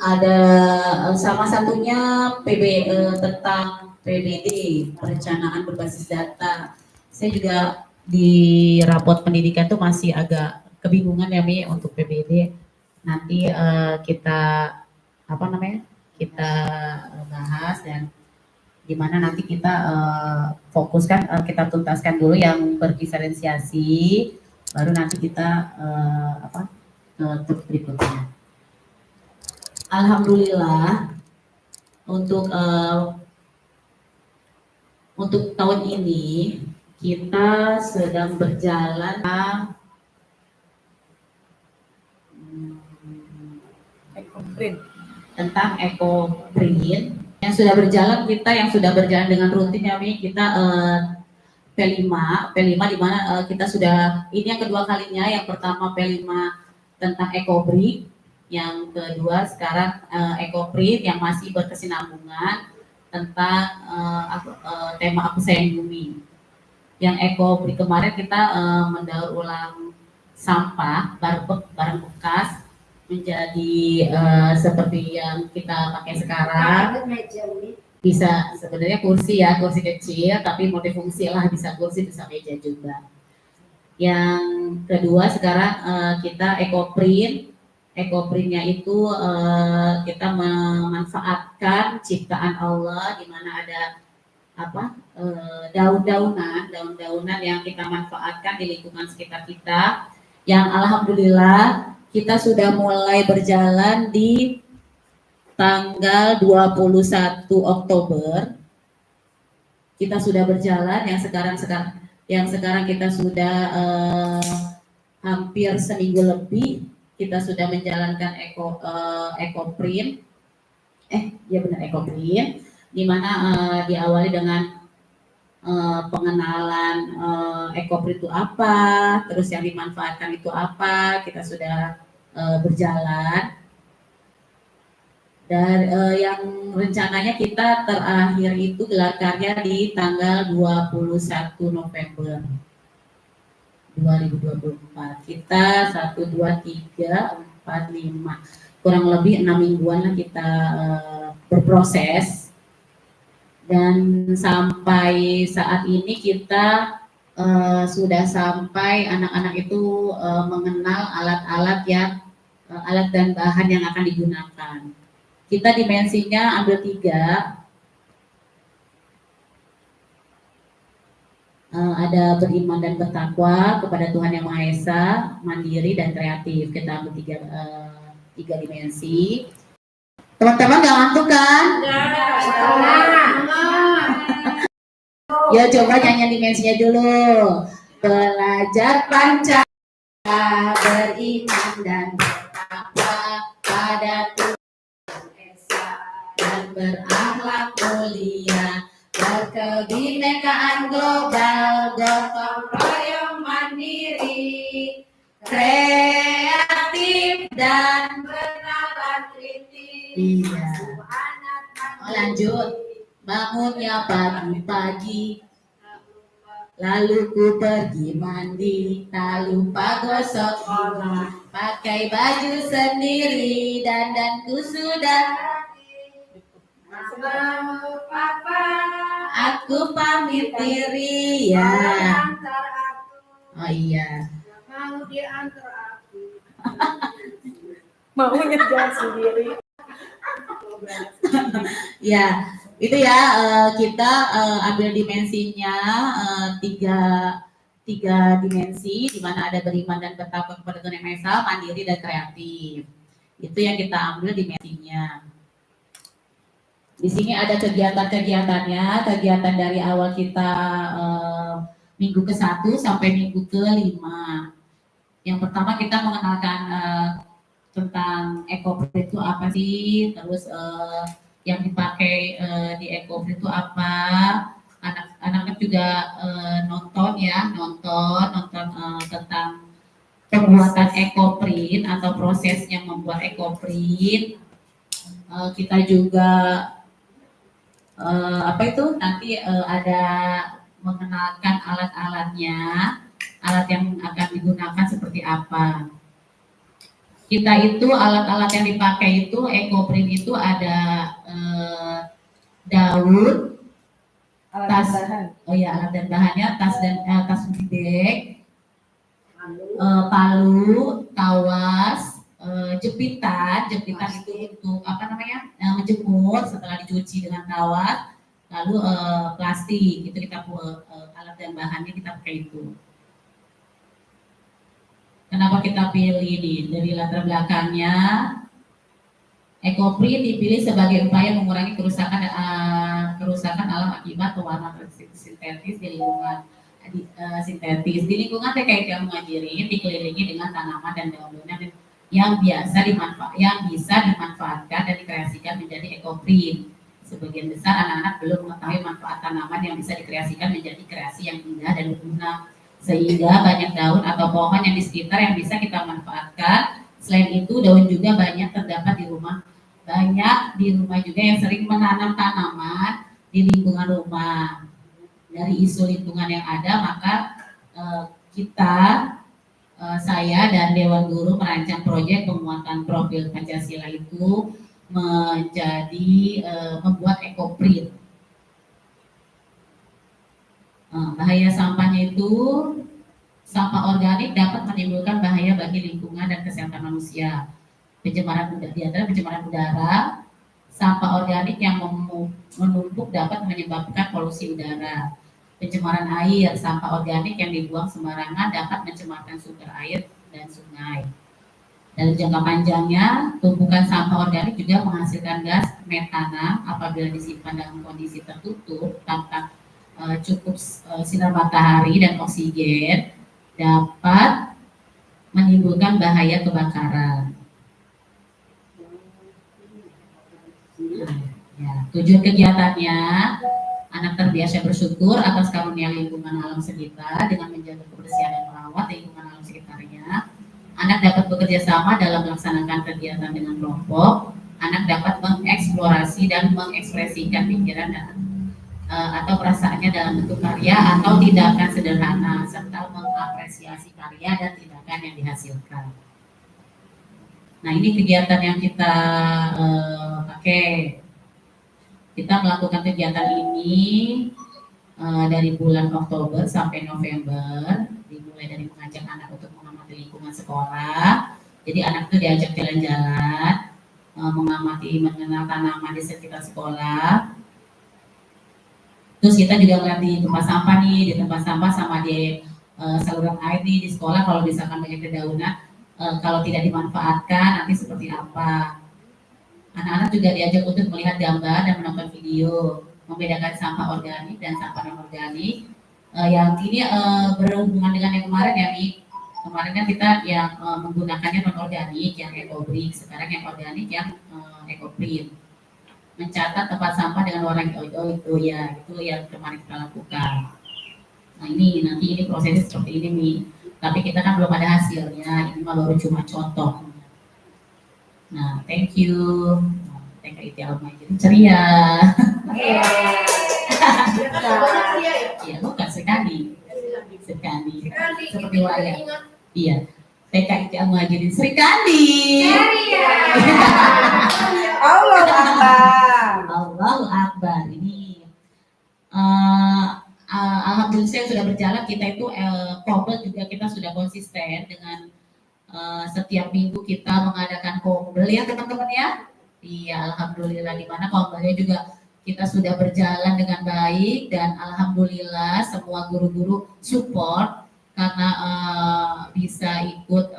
ada sama satunya tentang PBD, perencanaan berbasis data. Saya juga di rapot pendidikan tuh masih agak kebingungan ya Mi untuk PBD. Nanti kita kita bahas dan gimana nanti kita fokuskan, kita tuntaskan dulu yang berdiferensiasi, baru nanti kita ke berikutnya. Alhamdulillah untuk tahun ini kita sedang berjalan tentang ekoprint yang sudah berjalan, yang sudah berjalan dengan rutin ya Mi, kita P5 di mana kita sudah, ini yang kedua kalinya. Yang pertama P5 tentang ekobrick, yang kedua sekarang ekoprint yang masih berkesinambungan tentang tema Aku Sayang Bumi. Yang ekobrick kemarin kita mendaur ulang sampah barang bekas menjadi seperti yang kita pakai sekarang. Bisa sebenarnya kursi kecil tapi multifungsi lah, bisa kursi bisa meja juga. Yang kedua sekarang kita ekoprintnya itu kita memanfaatkan ciptaan Allah, di mana ada daun-daunan yang kita manfaatkan di lingkungan sekitar kita, yang alhamdulillah kita sudah mulai berjalan di tanggal 21 Oktober. Kita sudah berjalan, yang sekarang kita sudah hampir seminggu lebih kita sudah menjalankan ekoprint. Ekoprint, di mana diawali dengan pengenalan ekoprint itu apa, terus yang dimanfaatkan itu apa. Kita sudah berjalan. Dan yang rencananya kita terakhir itu gelar karya di tanggal 21 November 2024. Kita 1, 2, 3, 4, 5, kurang lebih 6 mingguan lah kita berproses. Dan sampai saat ini kita sudah sampai anak-anak itu mengenal alat-alat dan bahan yang akan digunakan. Kita dimensinya ambil 3. Ada beriman dan bertakwa kepada Tuhan Yang Maha Esa, mandiri dan kreatif. Kita ambil 3 dimensi. Teman-teman gak ngantuk kan? Ya coba nyanyi dimensinya dulu. Belajar Pancasila, beriman dan bertakwa pada Tuhan dan berakhlak mulia, berkebinekaan global, gotong royong mandiri, kreatif dan bernalar kritis. Iya. Lanjut. Bangunnya pagi-pagi, lalu ku pergi mandi, tak lupa gosok gigi, pakai baju sendiri, dandanku sudah. Papa, aku pamit diri ya. Oh iya. Mau diantar aku. Maunya jalan sendiri. Ya, itu ya, kita ambil dimensinya 3 dimensi, di mana ada beriman dan bertakwa kepada Tuhan Yang Maha Esa, mandiri dan kreatif. Itu yang kita ambil dimensinya. Di sini ada kegiatan-kegiatannya, kegiatan dari awal kita minggu ke-1 sampai minggu ke-5. Yang pertama kita mengenalkan tentang ekoprint itu apa sih, terus yang dipakai di ekoprint itu apa. Anak-anak juga nonton tentang pembuatan ekoprint atau prosesnya membuat ekoprint. Kita juga nanti ada mengenalkan alat-alatnya, alat yang akan digunakan seperti apa. Kita itu alat-alat yang dipakai itu ekoprint itu ada daun, tas, oh ya alat dan bahannya tas bibek, palu, tawas, jepitan itu untuk apa namanya menjemur setelah dicuci dengan tawas, lalu plastik itu kita alat dan bahannya kita pakai itu. Kenapa kita pilih ini? Dari latar belakangnya, ekoprint dipilih sebagai upaya mengurangi kerusakan alam akibat pewarna sintetis di lingkungan sintetis. Di lingkungan TKI yang mengajirin dikelilingi dengan tanaman dan daun-daunan yang bisa dimanfaatkan dan dikreasikan menjadi ekoprint. Sebagian besar anak-anak belum mengetahui manfaat tanaman yang bisa dikreasikan menjadi kreasi yang indah dan berguna, sehingga banyak daun atau pohon yang di sekitar yang bisa kita manfaatkan. Selain itu, daun juga banyak terdapat di rumah. Banyak di rumah juga yang sering menanam tanaman di lingkungan rumah. Dari isu lingkungan yang ada, maka saya dan Dewan Guru merancang proyek penguatan profil Pancasila itu menjadi membuat ekoprint. Bahaya sampahnya itu, sampah organik dapat menimbulkan bahaya bagi lingkungan dan kesehatan manusia. Pencemaran udara, sampah organik yang menumpuk dapat menyebabkan polusi udara. Pencemaran air, sampah organik yang dibuang sembarangan dapat mencemarkan sumber air dan sungai. Dalam jangka panjangnya, tumpukan sampah organik juga menghasilkan gas metana apabila disimpan dalam kondisi tertutup tanpa cukup sinar matahari dan oksigen, dapat menimbulkan bahaya kebakaran. Ya, tujuan kegiatannya, anak terbiasa bersyukur atas karunia lingkungan alam sekitar dengan menjaga kebersihan dan merawat lingkungan alam sekitarnya. Anak dapat bekerja sama dalam melaksanakan kegiatan dengan kelompok. Anak dapat mengeksplorasi dan mengekspresikan pikiran atau perasaannya dalam bentuk karya atau tindakan sederhana, serta mengapresiasi karya dan tindakan yang dihasilkan. Nah, ini kegiatan yang kita pakai. Kita melakukan kegiatan ini dari bulan Oktober sampai November, dimulai dari mengajak anak untuk mengamati lingkungan sekolah. Jadi anak itu diajak jalan-jalan, mengamati, mengenal tanaman di sekitar sekolah. Terus kita juga melihat di tempat sampah nih, di tempat sampah sama di saluran air nih di sekolah, kalau misalkan banyak dedaunan, kalau tidak dimanfaatkan nanti seperti apa. Anak-anak juga diajak untuk melihat gambar dan menonton video, membedakan sampah organik dan sampah non-organik. Yang ini berhubungan dengan yang kemarin ya, Mi. Kemarin kan kita yang menggunakannya non-organik, yang ekoprint. Sekarang yang organik, yang ekoprint. Mencatat tempat sampah dengan warna itu ya, itu yang kemarin kita lakukan. Nah ini prosesnya seperti ini, Mi. Tapi kita kan belum ada hasilnya, ini baru cuma contoh. Nah, thank you. TKI Alma jadi ceria. Iya. Iya, bukan sekali. Seperti wayang. Iya. TKI Alma jadi Sri Kandi. Allahu Akbar. Allahu Akbar. Ini alhamdulillah saya sudah berjalan. Kita itu Kobel juga kita sudah konsisten dengan setiap minggu kita mengadakan kombel ya teman-teman ya. Iya, alhamdulillah, di mana kombelnya juga kita sudah berjalan dengan baik dan alhamdulillah semua guru-guru support karena bisa ikut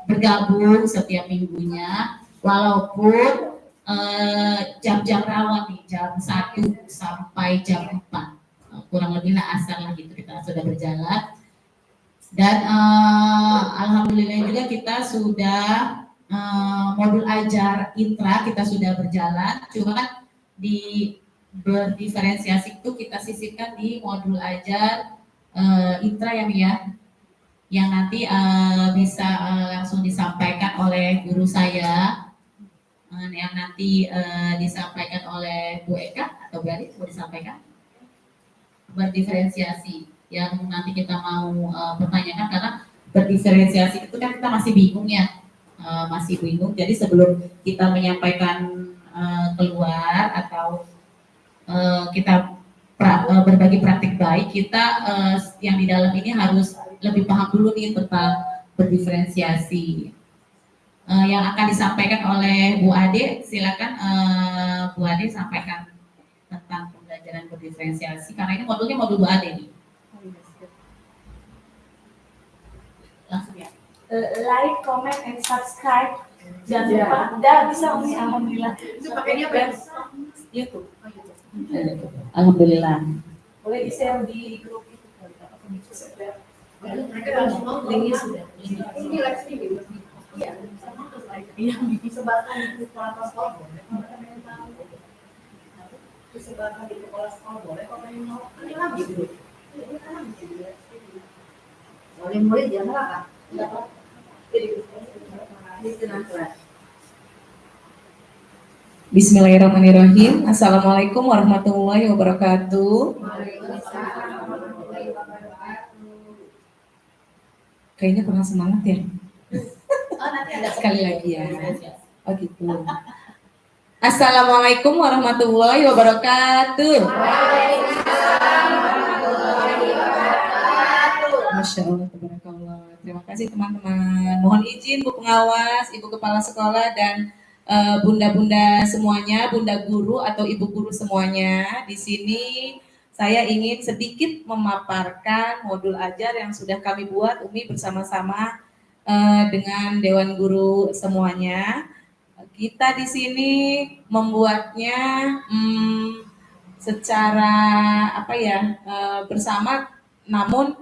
bergabung setiap minggunya, walaupun jam-jam rawan nih, jam 1 sampai jam 4 kurang lebih lah asal lah gitu kita sudah berjalan. Dan alhamdulillah juga kita sudah modul ajar intra kita sudah berjalan, cuma kan di berdiferensiasi itu kita sisipkan di modul ajar intra ya, yang nanti bisa langsung disampaikan oleh guru saya, yang nanti disampaikan oleh Bu Eka atau Bu Ali, mau disampaikan berdiferensiasi yang nanti kita mau pertanyakan, karena berdiferensiasi itu kan kita masih bingung ya, masih bingung. Jadi sebelum kita menyampaikan keluar atau kita berbagi praktik baik, kita yang di dalam ini harus lebih paham dulu nih tentang berdiferensiasi. Yang akan disampaikan oleh Bu Ade, silakan Bu Ade sampaikan tentang pembelajaran berdiferensiasi, karena ini modulnya modul Bu Ade nih. Langsung ya. Like, comment, and subscribe. Jangan lupa. Dah bisa Umi, alhamdulillah. Itu pakainya apa? YouTube. Alhamdulillah. Boleh di-share di grup itu. Mereka langsung mau Linknya sudah. ini live streaming. Iya, Iya. disebarkan di sekolah sekolah boleh. Disebarkan di sekolah sekolah boleh. Kalau yang mau ini lagi dulu. Ini kan lagi di live streaming. Boleh jangan apa? Enggak apa. Di tengah kelas. Bismillahirrahmanirrahim. Assalamualaikum warahmatullahi wabarakatuh. Kayaknya kurang semangat ya. Nanti ada Sekali lagi ya. Oh gitu. Assalamualaikum warahmatullahi wabarakatuh. Masya Allah, tabarakallah. Terima kasih teman-teman. Mohon izin Bu Pengawas, Ibu Kepala Sekolah, dan bunda-bunda semuanya, bunda guru atau ibu guru semuanya. Di sini saya ingin sedikit memaparkan modul ajar yang sudah kami buat Umi bersama-sama dengan Dewan Guru semuanya. Kita di sini membuatnya secara bersama, namun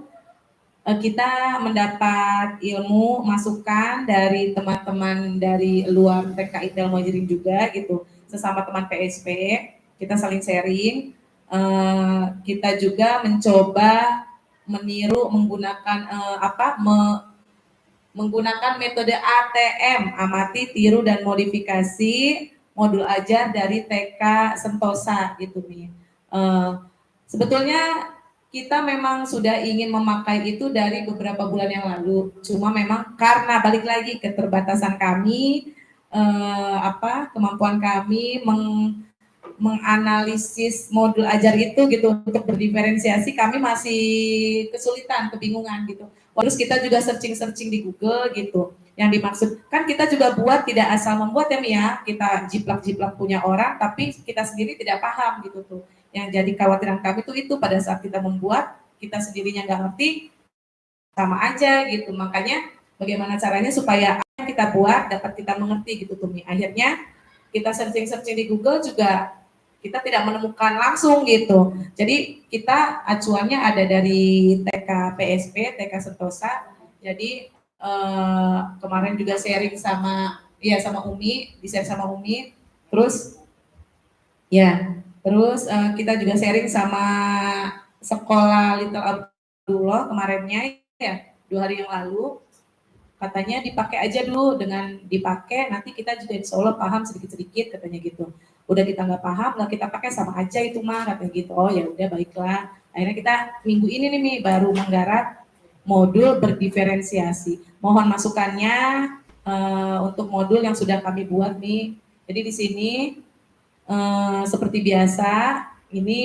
kita mendapat ilmu masukan dari teman-teman dari luar TK Itel Mojirin juga gitu, sesama teman PSP kita saling sharing. Kita juga mencoba meniru menggunakan menggunakan metode ATM, amati, tiru, dan modifikasi modul ajar dari TK Sentosa gitu nih. Sebetulnya kita memang sudah ingin memakai itu dari beberapa bulan yang lalu, cuma memang karena balik lagi keterbatasan kami, kemampuan kami menganalisis modul ajar itu gitu untuk berdiferensiasi, kami masih kesulitan, kebingungan gitu. Terus kita juga searching di Google gitu. Yang dimaksud kan kita juga buat tidak asal membuat ya Mia, kita jiplak-jiplak punya orang, tapi kita sendiri tidak paham gitu tuh. Yang jadi kekhawatiran kami tuh itu pada saat kita membuat, kita sendirinya nggak ngerti, sama aja gitu. Makanya bagaimana caranya supaya apa yang kita buat dapat kita mengerti gitu tuh. Akhirnya kita searching di Google juga kita tidak menemukan langsung gitu. Jadi kita acuannya ada dari TK PSP, TK Sentosa. Jadi kemarin juga sharing sama Umi, di-share sama Umi. Terus kita juga sharing sama sekolah Little Abdullah kemarinnya ya, 2 hari yang lalu. Katanya dipakai aja dulu, dengan dipakai nanti kita juga insya Allah paham sedikit-sedikit katanya gitu. Udah kita nggak paham, nggak kita pakai sama aja itu mah katanya gitu. Oh ya udah baiklah. Akhirnya kita minggu ini nih Mi, baru menggarap modul berdiferensiasi. Mohon masukannya untuk modul yang sudah kami buat nih. Jadi di sini seperti biasa, ini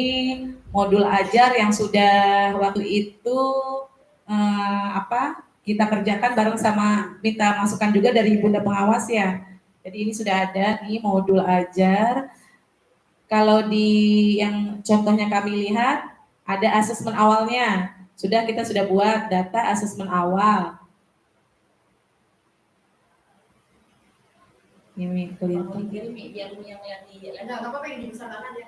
modul ajar yang sudah waktu itu kita kerjakan bareng sama minta masukan juga dari Bunda Pengawas ya. Jadi ini sudah ada nih modul ajar. Kalau di yang contohnya kami lihat ada asesmen awalnya. Kita sudah buat data asesmen awal. Ini kelihatan. Biar yang di Enggak apa-apa yang dibesarkan aja.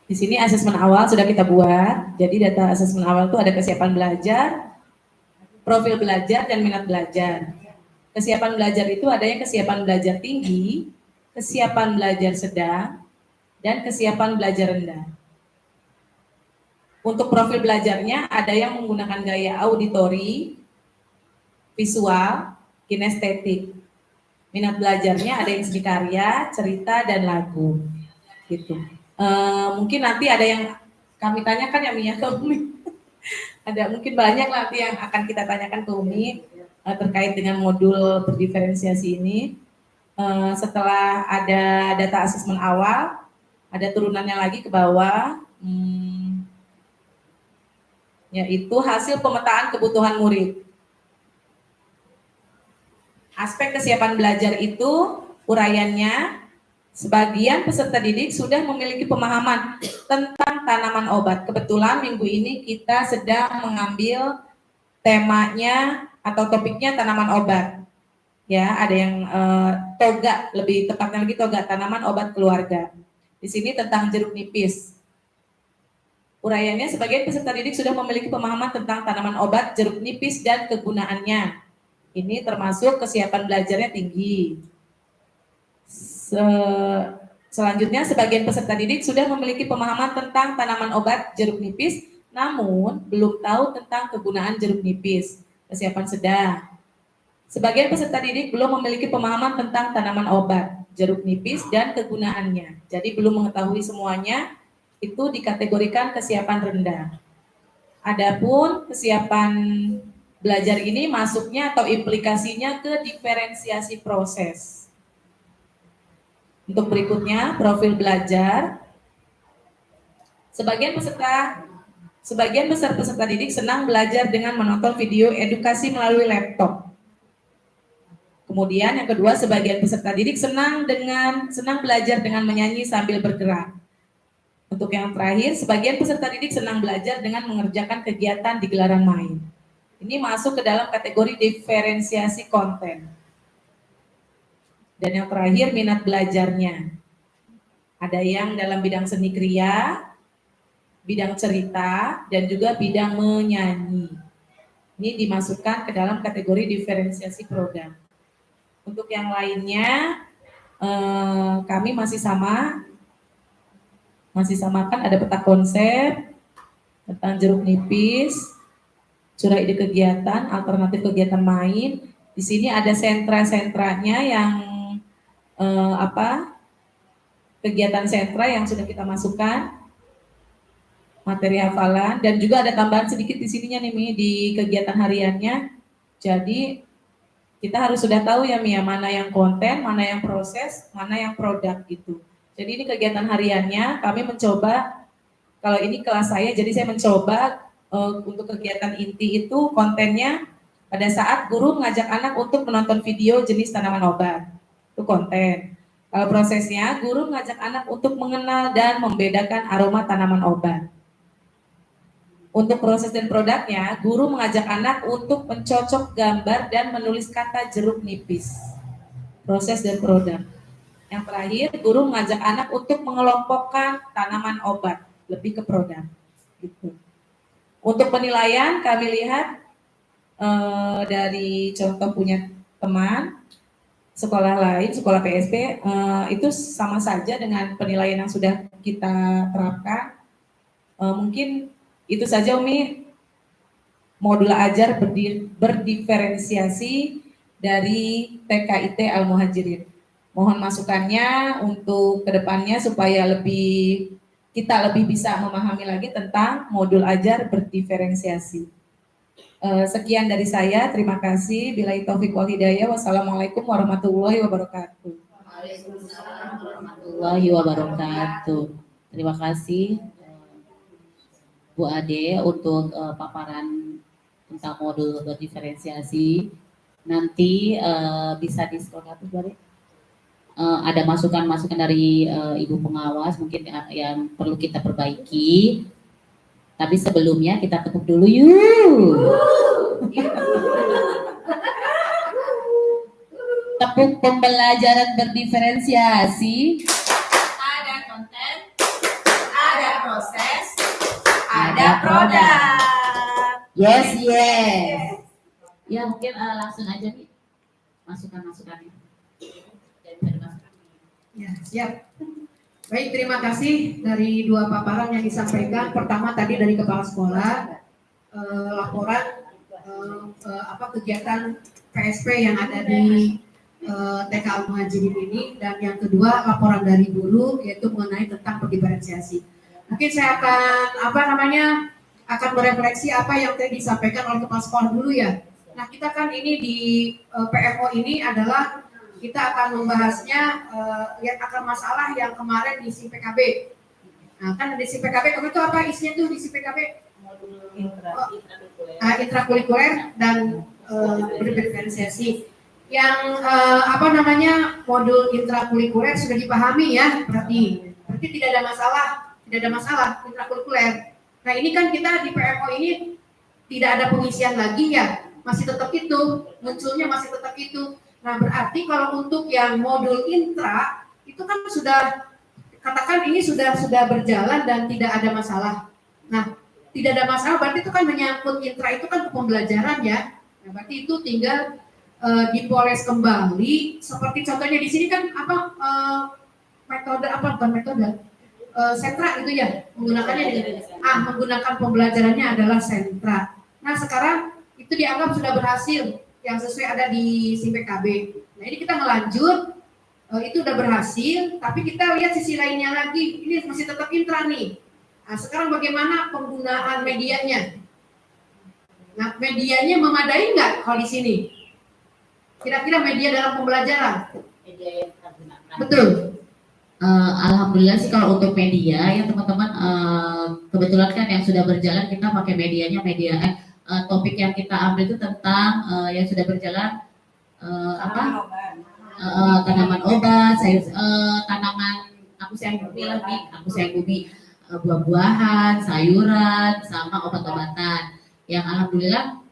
Di sini asesmen awal sudah kita buat. Jadi data asesmen awal itu ada kesiapan belajar, profil belajar, dan minat belajar. Kesiapan belajar itu ada yang kesiapan belajar tinggi, kesiapan belajar sedang, dan kesiapan belajar rendah. Untuk profil belajarnya ada yang menggunakan gaya auditori, visual, kinestetik. Minat belajarnya ada yang seni karya, cerita, dan lagu. Gitu. Mungkin nanti ada yang kami tanyakan ya Mia ke Umi. Ada mungkin banyak nanti yang akan kita tanyakan ke Umi terkait dengan modul berdiferensiasi ini. Setelah ada data asesmen awal, ada turunannya lagi ke bawah, yaitu hasil pemetaan kebutuhan murid. Aspek kesiapan belajar itu uraiannya, sebagian peserta didik sudah memiliki pemahaman tentang tanaman obat. Kebetulan minggu ini kita sedang mengambil temanya atau topiknya tanaman obat. Ya, ada yang toga, lebih tepatnya lagi toga, tanaman obat keluarga. Di sini tentang jeruk nipis. Uraiannya, sebagian peserta didik sudah memiliki pemahaman tentang tanaman obat, jeruk nipis, dan kegunaannya. Ini termasuk kesiapan belajarnya tinggi. Selanjutnya, sebagian peserta didik sudah memiliki pemahaman tentang tanaman obat jeruk nipis, namun belum tahu tentang kegunaan jeruk nipis. Kesiapan sedang. Sebagian peserta didik belum memiliki pemahaman tentang tanaman obat, jeruk nipis, dan kegunaannya. Jadi belum mengetahui semuanya, itu dikategorikan kesiapan rendah. Adapun kesiapan belajar ini masuknya atau implikasinya ke diferensiasi proses. Untuk berikutnya, profil belajar. Sebagian besar peserta didik senang belajar dengan menonton video edukasi melalui laptop. Kemudian yang kedua, sebagian peserta didik senang belajar dengan menyanyi sambil bergerak. Untuk yang terakhir, sebagian peserta didik senang belajar dengan mengerjakan kegiatan di gelaran main. Ini masuk ke dalam kategori diferensiasi konten. Dan yang terakhir, minat belajarnya. Ada yang dalam bidang seni kriya, bidang cerita, dan juga bidang menyanyi. Ini dimasukkan ke dalam kategori diferensiasi program. Untuk yang lainnya, kami masih samakan, ada peta konsep tentang jeruk nipis, curah ide kegiatan, alternatif kegiatan main. Di sini ada sentra-sentranya yang kegiatan sentra yang sudah kita masukkan, materi hafalan, dan juga ada tambahan sedikit di sininya nih Mi, di kegiatan hariannya. Jadi kita harus sudah tahu ya Mia, mana yang konten, mana yang proses, mana yang produk gitu. Jadi ini kegiatan hariannya, kami mencoba, kalau ini kelas saya, jadi saya mencoba untuk kegiatan inti itu kontennya pada saat guru mengajak anak untuk menonton video jenis tanaman obat. Itu konten. Kalau prosesnya, guru mengajak anak untuk mengenal dan membedakan aroma tanaman obat. Untuk proses dan produknya, guru mengajak anak untuk mencocok gambar dan menulis kata jeruk nipis. Proses dan produk. Yang terakhir, guru mengajak anak untuk mengelompokkan tanaman obat, lebih ke produk. Gitu. Untuk penilaian, kami lihat dari contoh punya teman, sekolah lain, sekolah PSP, itu sama saja dengan penilaian yang sudah kita terapkan. Mungkin itu saja Umi, modul ajar berdiferensiasi dari TKIT Al-Muhajirin. Mohon masukannya untuk kedepannya supaya kita lebih bisa memahami lagi tentang modul ajar berdiferensiasi. Sekian dari saya, terima kasih. Billahi taufiq wal hidayah. Wassalamualaikum warahmatullahi wabarakatuh. Waalaikumsalam warahmatullahi wabarakatuh. Terima kasih Bu Ade untuk paparan tentang modul berdiferensiasi. Nanti bisa di-scroll ke atas, ada masukan-masukan dari Ibu Pengawas mungkin yang perlu kita perbaiki. Tapi sebelumnya kita tepuk dulu yuk. Tepuk pembelajaran berdiferensiasi. Ada konten, ada proses, ada produk. Yes. Ya mungkin langsung aja nih masukan-masukannya. Ya, siap. Baik, terima kasih dari dua paparan yang disampaikan. Pertama tadi dari Kepala Sekolah, laporan kegiatan PSP yang ada di TK Al-Muhajirin ini, dan yang kedua laporan dari guru yaitu mengenai tentang berdiferensiasi. Mungkin saya akan merefleksi apa yang tadi disampaikan oleh kepala sekolah dulu ya. Nah, kita kan ini di PMO ini adalah kita akan membahasnya lihat akar masalah yang kemarin di SIM PKB. Nah, kan di SIM PKB kemarin itu apa isinya tuh di SIM PKB? Intrakurikuler dan berdiferensiasi. Yang modul intrakurikuler sudah dipahami ya, berarti tidak ada masalah intrakurikuler. Nah, ini kan kita di PMO ini tidak ada pengisian lagi ya, masih tetap itu, munculnya masih tetap itu. Nah, berarti kalau untuk yang modul intra itu kan sudah, katakan ini sudah berjalan dan tidak ada masalah. Nah, tidak ada masalah berarti itu kan menyangkut intra itu kan pembelajaran ya. Nah, berarti itu tinggal dipoles kembali. Seperti contohnya di sini kan sentra itu ya, menggunakan pembelajarannya adalah sentra. Nah, sekarang itu dianggap sudah berhasil yang sesuai ada di SIM PKB. Nah, ini kita melanjut, itu udah berhasil, tapi kita lihat sisi lainnya lagi, ini masih tetap intra nih. Nah, sekarang bagaimana penggunaan medianya? Nah, medianya memadai nggak kalau di sini? Kira-kira media dalam pembelajaran? Media yang kita gunakan. Betul. Alhamdulillah sih kalau untuk media ya teman-teman, kebetulan kan yang sudah berjalan kita pakai medianya topik yang kita ambil itu tentang yang sudah berjalan tanaman obat, tanaman aku sayang bumi, buah-buahan, sayuran, sama obat-obatan. Yang alhamdulillah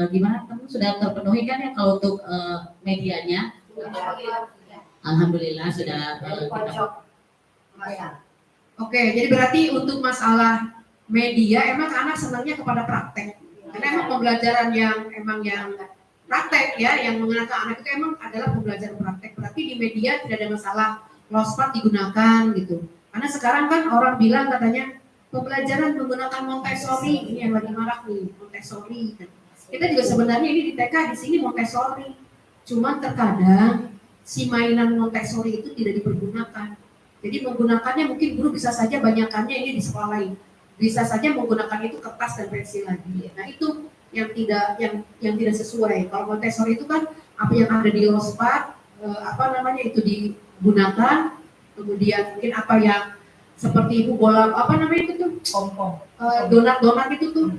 gimana teman sudah terpenuhi kan ya kalau untuk medianya? Alhamdulillah sudah Oke, jadi berarti untuk masalah media emang anak senangnya kepada praktek. Karena emang pembelajaran yang praktek ya, yang menggunakan anak itu emang adalah pembelajaran praktek. Berarti di media tidak ada masalah, Lospat digunakan gitu. Karena sekarang kan orang bilang katanya pembelajaran menggunakan Montessori, ini yang lagi marak nih, Montessori. Kita juga sebenarnya ini di TK di sini Montessori. Cuman terkadang si mainan Montessori itu tidak dipergunakan. Jadi menggunakannya mungkin guru bisa saja banyakannya ini di sekolah lain. Bisa saja menggunakan itu kertas dan pensil lagi. Nah, itu yang tidak sesuai. Kalau Montessori itu kan apa yang ada di Lospat, itu digunakan. Kemudian mungkin apa yang seperti ibu bola itu tuh donat itu tuh.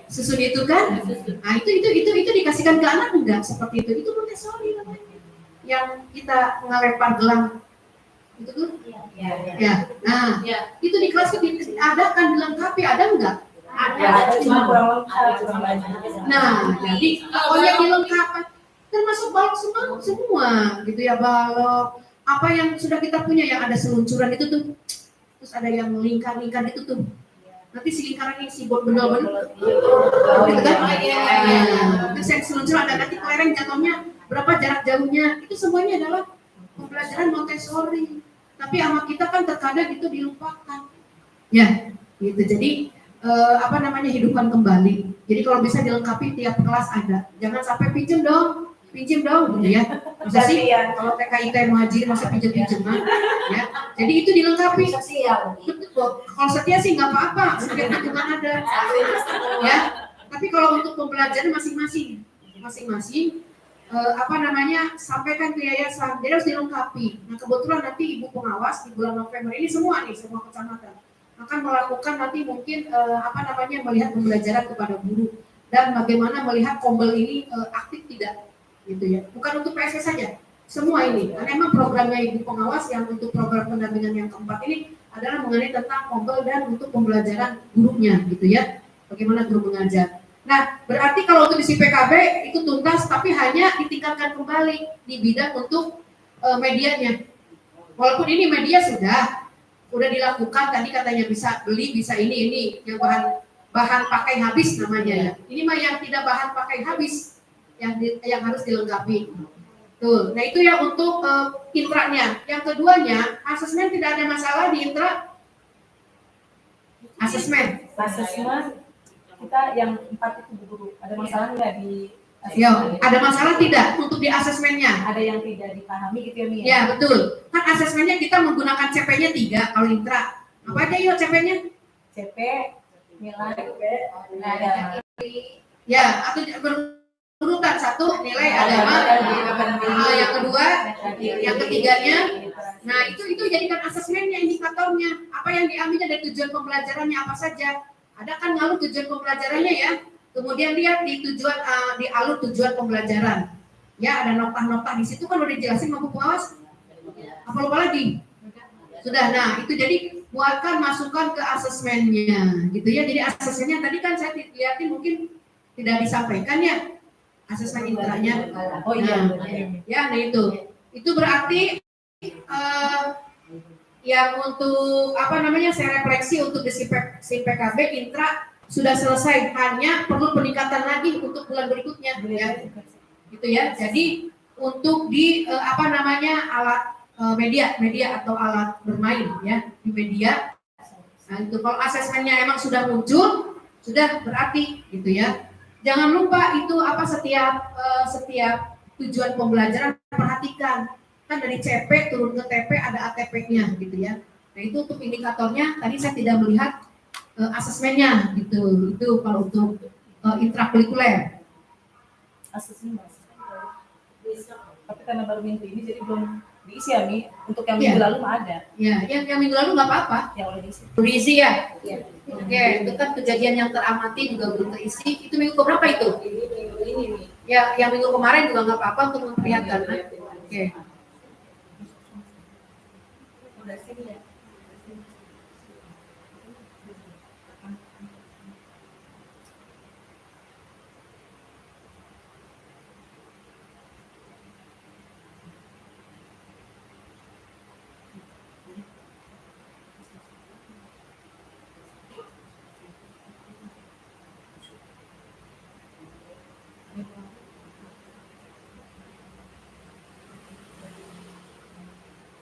Susun itu kan? Nah, itu dikasihkan ke anak enggak seperti itu? Itu Montessori namanya. Yang kita ngelempar gelang itu tuh. Ya. Nah, itu di kelas itu diadakan dilengkapi, ada enggak? Ada, cuma kurang lengkap. Nah, jadi pokoknya dilengkapi termasuk balok semua gitu ya, balok apa yang sudah kita punya yang ada seluncuran itu tuh. Terus ada yang lingkar itu tuh. Nanti si lingkaran ini si bendol-bendol gitu kan? Terus yang seluncuran ada nanti kelereng jatuhnya berapa jarak jauhnya, itu semuanya adalah pembelajaran Montessori. Tapi sama kita kan terkadang itu dilupakan. Ya, gitu. Jadi hidupkan kembali. Jadi kalau bisa dilengkapi tiap kelas ada. Jangan sampai pinjem dong gitu ya. Masa sih kalau TKIT muhajir masa pinjem-pinjeman ya. Jadi itu dilengkapi. Betul. Kalau setia sih nggak apa-apa, sekian juga ada. Ya. Tapi kalau untuk pembelajaran masing-masing sampaikan ke yayasan, jadi harus dilengkapi. Nah, kebetulan nanti ibu pengawas di bulan November ini semua kecamatan akan melakukan nanti mungkin melihat pembelajaran kepada guru dan bagaimana melihat Kombel ini aktif tidak gitu ya. Bukan untuk PSS saja, semua ini. Karena memang programnya ibu pengawas yang untuk program pendampingan yang keempat ini adalah mengenai tentang Kombel dan untuk pembelajaran gurunya gitu ya. Bagaimana guru mengajar. Nah, berarti kalau untuk di PKB itu tuntas, tapi hanya ditingkatkan kembali di bidang untuk medianya. Walaupun ini media sudah dilakukan, tadi katanya bisa beli, bisa ini yang bahan pakai habis namanya ya. Ini mah yang tidak bahan pakai habis yang harus dilengkapi. Tuh, nah itu ya untuk intranya. Yang keduanya, asesmen tidak ada masalah di intra. Asesmen kita yang 4 itu guru, ada masalah nggak di asesmen? Ada masalah tidak untuk di asesmennya? ada yang tidak dipahami gitu ya Mia. Ya betul. Kan asesmennya kita menggunakan CP-nya 3 kalau intra. Apa aja yuk CP-nya? CP, nilai, nah ada Ya, atau berurutan 1 nilai agama, yang kedua, yang ketiganya. Nah itu jadikan asesmennya, indikatornya. Apa yang diambilnya dari tujuan pembelajarannya apa saja. Ada kan ngalur tujuan pembelajarannya ya. Kemudian lihat di tujuan di alur tujuan pembelajaran. Ya ada nota-nota di situ kan udah dijelasin mampu pengawas. Apa lupa lagi? Sudah. Nah itu jadi buatkan masukan ke asesmennya, gitu ya. Jadi asesmennya tadi kan saya lihatin mungkin tidak disampaikan ya asesmen intranya. oh iya. Ya, nah itu berarti yang untuk apa namanya saya refleksi untuk di PKB intra sudah selesai, hanya perlu peningkatan lagi untuk bulan berikutnya ya. Gitu ya. Jadi untuk di apa namanya alat media atau alat bermain ya di media. Nah, itu kalau asesmennya emang sudah muncul, sudah berarti gitu ya. Jangan lupa itu apa setiap tujuan pembelajaran perhatikan. Kan dari CP turun ke TP ada ATP-nya gitu ya. Nah itu untuk indikatornya tadi saya tidak melihat asesmennya gitu. Itu kalau untuk intrakurikuler. Asesmen tapi karena baru minggu ini jadi belum diisi ya Mi. Untuk yang minggu lalu mah ada. Ya, yang minggu lalu nggak apa-apa. Yang udah diisi. Berisi ya. Iya. Oke, itu kan kejadian yang teramati juga belum terisi. Itu minggu keberapa itu? Minggu ini Mi. Ya, yang minggu kemarin juga nggak apa-apa untuk memperlihatkan. Oke. Udah sini ya.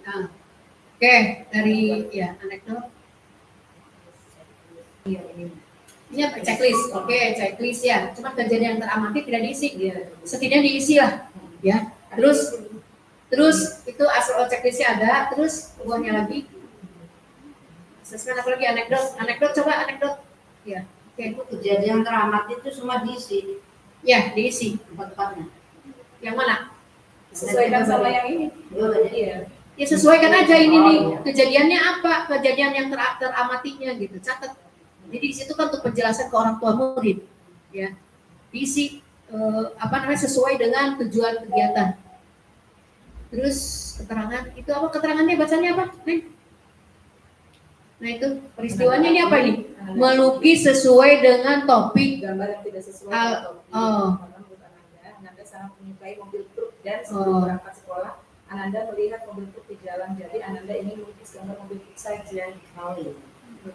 Nah, oke, dari ya anekdot. Iya, ini apa checklist? Oke, checklist ya. Cuma kejadian yang teramati tidak diisi. Setidaknya diisi lah, ya. Terus itu asal checklistnya ada. Terus buahnya lagi. Asesmen apa lagi? Anekdot coba anekdot. Ya, oke. Itu kejadian teramat itu semua diisi Ya, diisi. tempat-tempatnya. Yang mana? Sesuaikan sama yang ini. Iya. Ya sesuaikan aja ini nih kejadiannya apa, kejadian yang teramatinya gitu, catat. Jadi di situ kan untuk penjelasan ke orang tua murid, ya diisi apa namanya sesuai dengan tujuan kegiatan. Terus keterangan itu apa keterangannya bacanya apa? Nih. Nah itu peristiwanya ini apa ini? Melukis sesuai dengan topik. Gambar yang tidak sesuai dengan topik. Ananda sangat menyukai mobil truk dan sebelum berangkat sekolah Ananda melihat mobil truk di jalan, jadi Ananda ingin melukis gambar mobil truk saja.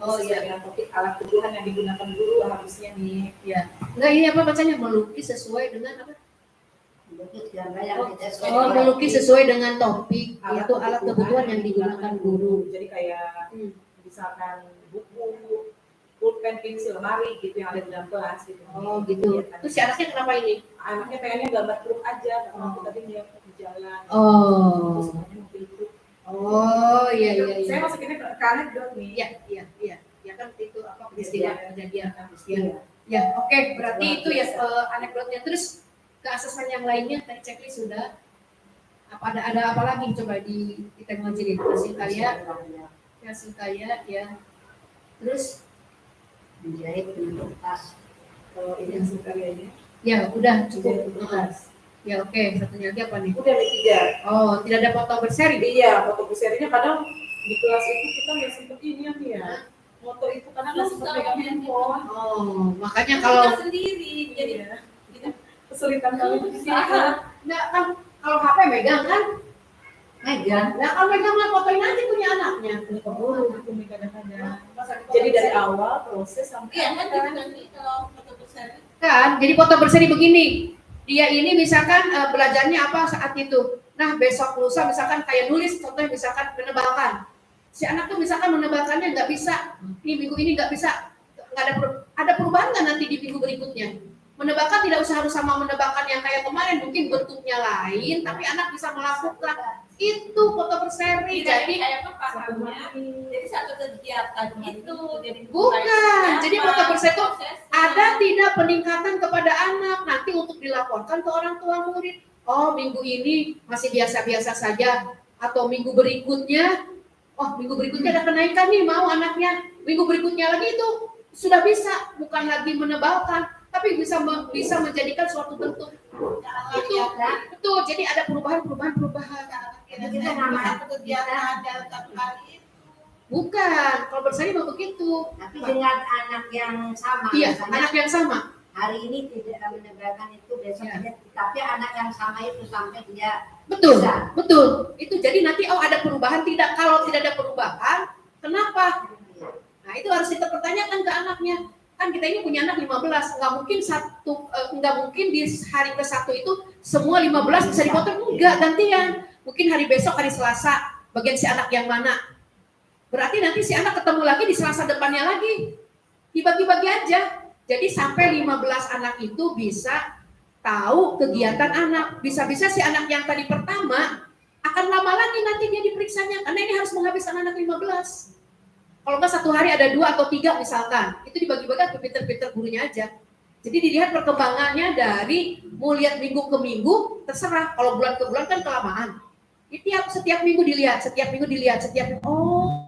Oh iya, dengan topik alat tuduhan yang digunakan guru harusnya nih. Ya. Enggak ini apa bacanya? Melukis sesuai dengan apa? Melukis gambar yang tidak sesuai. Oh, melukis sesuai dengan topik, yaitu alat kebutuhan yang digunakan guru. Jadi kayak misalkan buku, pulpen, pensil, lemari gitu yang ada di dalam kelas gitu. Oh gitu. Terus si anaknya kenapa ini? Anaknya pengennya gambar truk aja, karena aku tadi dia di jalan. Oh. Semuanya mobil truk. Oh iya. Saya masukinnya ke anekdot nih. Iya. Ya kan itu apa peristiwa kejadian peristiwa. Ya, oke, berarti itu ya anekdotnya. Terus ke asesmen yang lainnya tadi checklist sudah. Apa ada apa lagi coba di kita ngajarin hasil karya ya. Terus Menjahit bentuk tas. Kalau ini hasil karyanya. ya udah cukup. Ya oke, satunya lagi apa nih? Udah nih 3. Oh, tidak ada foto berseri. Iya, foto serinya padahal di kelas itu kita nggak sempet ini ya. Motor itu karena nggak sempet pegang handphone. Oh, makanya kalau sendiri jadi kesulitan kami di sini. enggak kan kalau HP megang kan? Megang. Nah, kalau megang lah fotoin aja punya anaknya. Keburu kami kadang-kadang. Jadi dari awal proses sampai nanti kalau foto besar. Kan, jadi foto berseri begini. Dia ini misalkan belajarnya apa saat itu. Nah, besok lusa misalkan kayak nulis, contohnya misalkan menebalkan. Si anak tuh misalkan menebalkannya nggak bisa. Ini minggu ini nggak bisa. Nggak ada perubahan nggak nanti di minggu berikutnya? Menebakan tidak usah harus sama menebakan yang kayak kemarin, mungkin bentuknya lain, tapi anak bisa melakukan. Itu foto berseri. Jadi kayak pahamnya. Jadi satu kegiatan itu jadi bukan. Jadi foto berseri itu prosesnya. ada tidak peningkatan kepada anak, nanti untuk dilaporkan ke orang tua murid. Oh, minggu ini masih biasa-biasa saja, atau minggu berikutnya, oh minggu berikutnya ada kenaikan nih, mau anaknya. Minggu berikutnya lagi itu sudah bisa, bukan lagi menebalkan, tapi bisa menjadikan suatu bentuk. Itu betul. Jadi ada perubahan. Itu kita namanya kegiatan dalam satu hari itu. Bukan, kalau berseri mau begitu. Tapi dengan anak yang sama. Iya, misalnya anak yang sama. hari ini tidak menegakkan itu, besok Ya. dia, tapi anak yang sama itu sampai dia Betul, bisa. betul. Itu jadi nanti ada perubahan tidak? Kalau tidak ada perubahan, kenapa? Nah itu harus kita pertanyakan ke anaknya. Kan kita ini punya anak 15, nggak mungkin di hari ke-1 itu semua 15 bisa dipotong, enggak, gantian. Mungkin hari besok, hari Selasa, bagian si anak yang mana. Berarti nanti si anak ketemu lagi di Selasa depannya lagi. Dibagi-bagi aja. Jadi sampai 15 anak itu bisa tahu kegiatan anak. Bisa-bisa si anak yang tadi pertama akan lama lagi nanti dia diperiksanya, karena ini harus menghabiskan anak 15. Kalau nggak satu hari ada 2 atau 3 misalkan, itu dibagi-bagi ke pinter-pinter gurunya aja. Jadi dilihat perkembangannya dari mau lihat minggu ke minggu, terserah. Kalau bulan ke bulan kan kelamaan. Setiap minggu dilihat, oh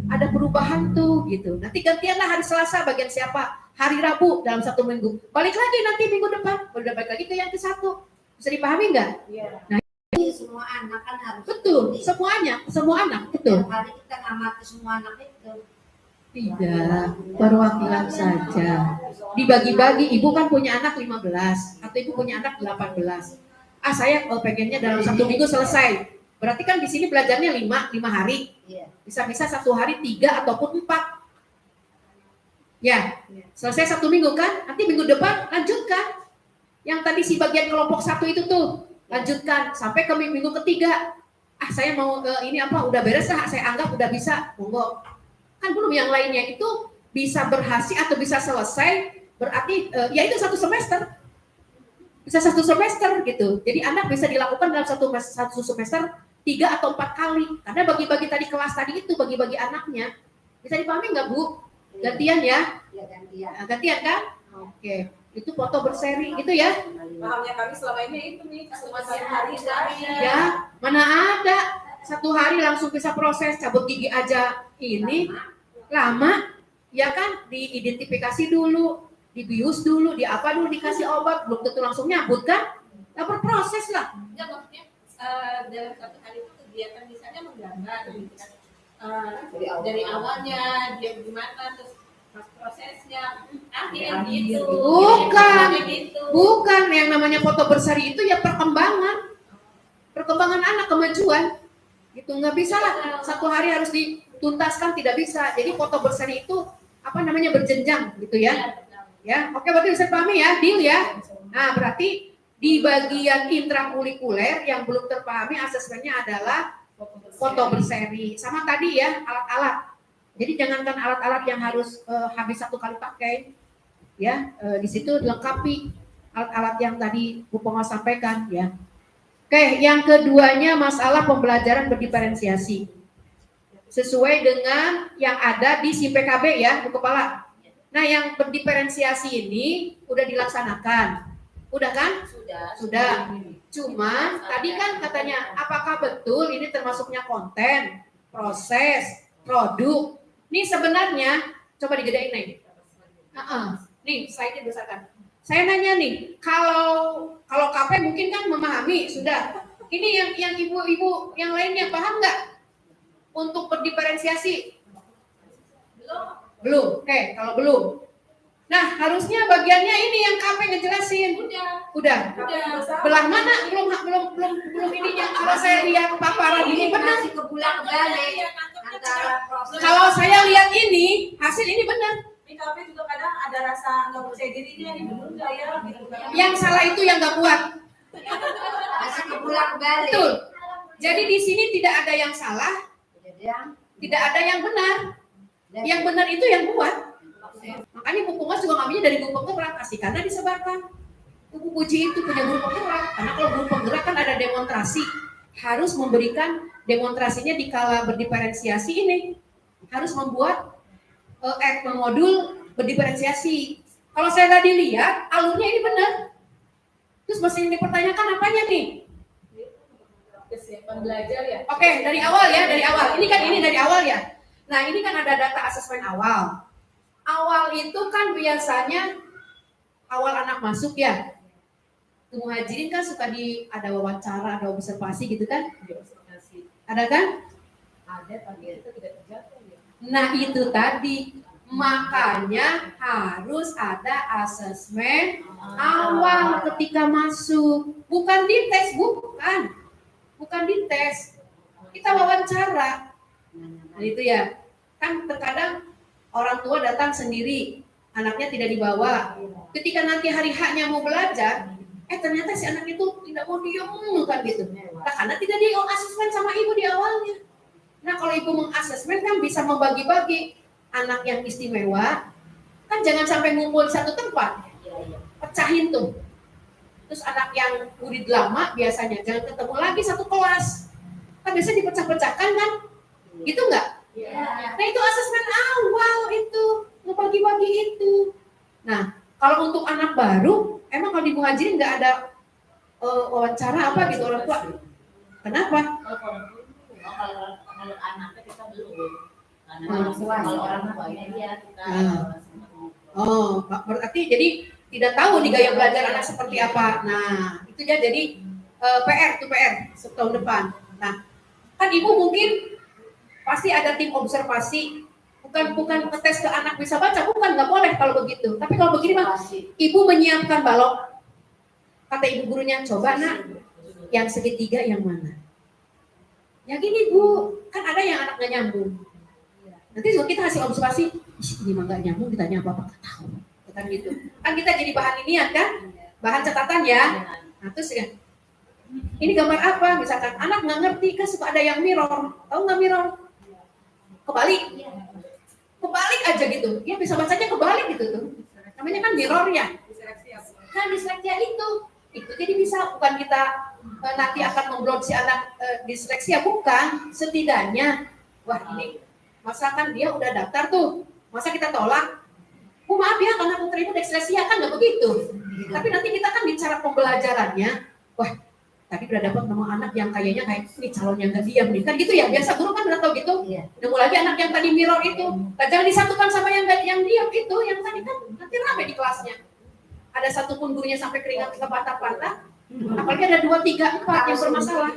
ada perubahan tuh gitu. Nanti gantianlah hari Selasa bagian siapa, hari Rabu dalam 1 minggu. Balik lagi nanti minggu depan, udah balik lagi ke yang ke-1. Bisa dipahami nggak? Iya. Nah, Jadi semua anak kan harus betul, seperti- semua anak, betul. Setiap hari kita ngamati semua anak itu. Tidak, perwakilan saja. Dibagi-bagi, ibu kan punya anak 15, atau ibu punya anak 18. Saya pengennya dalam 1 minggu selesai. Berarti kan di sini belajarnya 5 hari. Iya. Bisa-bisa 1 hari 3 ataupun 4. Ya, selesai 1 minggu kan, nanti minggu depan lanjutkan. Yang tadi si bagian kelompok 1 itu tuh, lanjutkan sampai ke minggu ketiga. Saya mau ini udah beres lah, saya anggap udah bisa, monggo. Kan belum yang lainnya itu bisa berhasil atau bisa selesai, berarti ya itu 1 semester. Bisa 1 semester gitu. Jadi anak bisa dilakukan dalam satu semester 3 atau 4 kali. Karena bagi-bagi tadi kelas tadi itu bagi-bagi anaknya. Bisa dipahami nggak Bu? Gantian ya? Iya gantian. Nah, gantian kan? Oke. Itu foto berseri gitu ya? Pahamnya kami selama ini itu nih, cuma 1 hari saja. Ya, mana ada 1 hari langsung bisa proses cabut gigi aja ini lama, ya kan? Diidentifikasi dulu, dibius dulu, dikasih obat, belum tentu langsung nyabut kan? Nah, berproses lah. Enggak, maksudnya dalam 1 hari itu kegiatan misalnya menggambar gitu kan. Dari awalnya dia gimana, terus prosesnya akhir gitu. Bukan. Gitu. Bukan, yang namanya foto berseri itu ya perkembangan anak, kemajuan. Gitu, nggak bisa lah 1 hari harus dituntaskan, tidak bisa. Jadi foto berseri itu berjenjang gitu ya. Ya, oke, berarti bisa pahami ya, deal ya. Nah, berarti di bagian intrakurikuler yang belum terpahami asesmennya adalah foto berseri. Sama tadi ya, alat-alat. Jadi jangankan alat-alat yang harus habis 1 kali pakai, ya, di situ dilengkapi alat-alat yang tadi Bu Pengawas sampaikan ya. Oke, yang keduanya masalah pembelajaran berdiferensiasi. Sesuai dengan yang ada di SIM PKB ya, Bu Kepala. Nah, yang berdiferensiasi ini udah dilaksanakan. Udah kan? Sudah. Cuma tadi kan katanya apakah betul ini termasuknya konten, proses, produk. Ini sebenarnya coba digedein nih. Nih, slide-nya besarkan. Saya nanya nih, kalau KP mungkin kan memahami sudah. Ini yang ibu-ibu yang lainnya paham nggak untuk berdiferensiasi? Belum. Oke, kalau belum. Nah, harusnya bagiannya ini yang KP ngejelasin. Udah. Belah mana? Belum ininya. Kalau saya lihat paparan ini benar. Masih kebulak-balik antara proses. Kalau saya lihat ini, hasil ini benar. Di kafe juga kadang ada rasa nggak percaya dirinya, ini bener nggak ya? Gitu. Yang salah itu yang nggak kuat. Masih kebulak-balik. Betul. Jadi di sini tidak ada yang salah, Jadi yang tidak ada yang benar. Yang benar itu yang kuat. Makanya Bu Pengawas juga ngambilnya dari guru penggerak, karena disebarkan. Bu Puji itu punya guru penggerak, karena kalau guru penggerak kan ada demonstrasi, harus memberikan demonstrasinya di kala berdiferensiasi ini, harus membuat modul berdiferensiasi. Kalau saya tadi lihat, alurnya ini benar. Terus masih yang dipertanyakan apanya nih? Kesiapan belajar ya. Oke, dari awal ya, dari awal. Ini dari awal ya. Nah, ini kan ada data asesmen awal. Awal itu kan biasanya awal anak masuk ya. Muhajirin kan suka ada wawancara, ada observasi gitu kan? Ada kan? Ada, tapi itu tidak terjatuh ya. Nah, itu tadi. Makanya harus ada asesmen awal ketika masuk. Bukan dites, bukan dites. Kita wawancara. Nah, itu ya. Kan terkadang orang tua datang sendiri, anaknya tidak dibawa. Ketika nanti hari haknya mau belajar, ternyata si anak itu tidak mau diem kan gitu. Nah, karena tidak di asesmen sama ibu di awalnya. Nah, kalau ibu mengasesmen kan bisa membagi-bagi anak yang istimewa, kan jangan sampai ngumpul di satu tempat. Pecahin tuh. Terus anak yang murid lama biasanya jangan ketemu lagi satu kelas. Kan biasanya dipecah-pecahkan kan? Gitu enggak? Nah, itu asesmen awal itu, ngebagi-bagi itu. Nah, kalau untuk anak baru, emang kalau di Muhajirin nggak ada wawancara apa gitu orang tua? Kenapa? Kalau anaknya kita belum. Kalau orang tuanya dia kita. Berarti jadi tidak tahu di gaya belajar anak seperti apa. Nah, itu ya jadi PR setahun depan. Nah, kan ibu mungkin pasti ada tim observasi. Bukan ngetes ke anak bisa baca, bukan, nggak boleh kalau begitu. Tapi kalau begini mah, ibu menyiapkan balok. Kata ibu gurunya, coba nak, yang segitiga yang mana? Ya gini Bu, kan ada yang anak nggak nyambung. Nanti kalau kita hasil observasi, ini mah nggak nyambung, ditanya apa-apa nggak tahu. Kan gitu. Kan kita jadi bahan inian kan, bahan catatan ya. Nah terus ya, ini gambar apa? Misalkan anak nggak ngerti kan suka ada yang mirror, tahu nggak mirror? Kebalik aja gitu. Dia bisa bacanya kebalik gitu tuh. Namanya kan mirror ya. Kan disleksia itu jadi bisa bukan kita nanti akan memblok si anak disleksia, bukan. Setidaknya, wah ini masa kan dia udah daftar tuh, masa kita tolak? Bu maaf ya karena putra ibu disleksia, kan nggak begitu. Tapi nanti kita kan bicara pembelajarannya, wah tadi udah dapat nama anak yang kayaknya kayak ini calon yang gak diam nih, kan gitu ya. Biasa guru kan udah tahu gitu. Nemu lagi anak yang tadi mirror itu, nah, jangan disatukan sama yang diam itu, yang tadi kan nanti rame di kelasnya. Ada satu pun gurunya sampai keringat ke patah-patah, apalagi ada 2, 3, 4 yang bermasalah.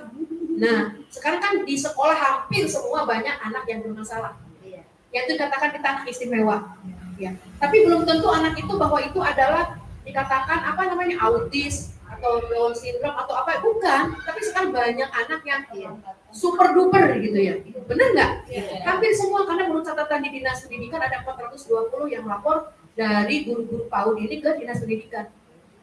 Nah, sekarang kan di sekolah hampir semua banyak anak yang bermasalah. Yaitu dikatakan kita anak istimewa. Ya. Tapi belum tentu anak itu bahwa itu adalah dikatakan apa namanya autis atau Down syndrome atau apa, bukan. Tapi sekarang banyak anak yang super duper gitu ya. Benar nggak? Hampir semua, karena menurut catatan di Dinas Pendidikan ada 420 yang lapor dari guru-guru PAUD ini ke Dinas Pendidikan.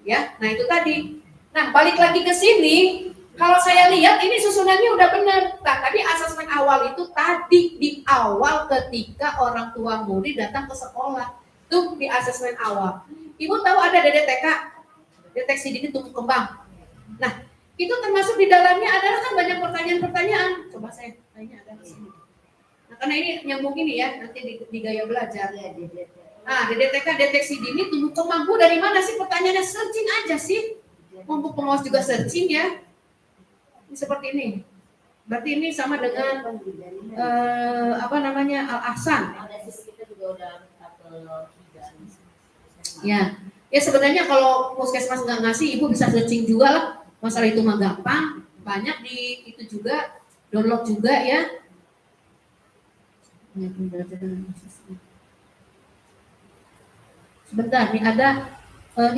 Ya, nah itu tadi. Nah, balik lagi ke sini, kalau saya lihat ini susunannya udah benar. Nah, tadi asesmen awal itu tadi di awal ketika orang tua murid datang ke sekolah. Tuh di asesmen awal. Ibu tahu ada DDTK, deteksi dini tumbuh kembang. Nah, itu termasuk di dalamnya adalah kan banyak pertanyaan-pertanyaan. Coba saya tanya ada di sini. Nah, karena ini nyambung ini ya, nanti di gaya belajar. Nah, DDTK deteksi dini tumbuh kembang. Bu, dari mana sih pertanyaannya? Searching aja sih. Bu Pengawas juga searching ya. Ini seperti ini. Berarti ini sama dengan apa namanya Al-Ahsan. Ya, sebenarnya kalau puskesmas nggak ngasih, ibu bisa searching juga lah. Masalah itu mah gampang, banyak di itu juga, download juga ya. Sebentar, nih ada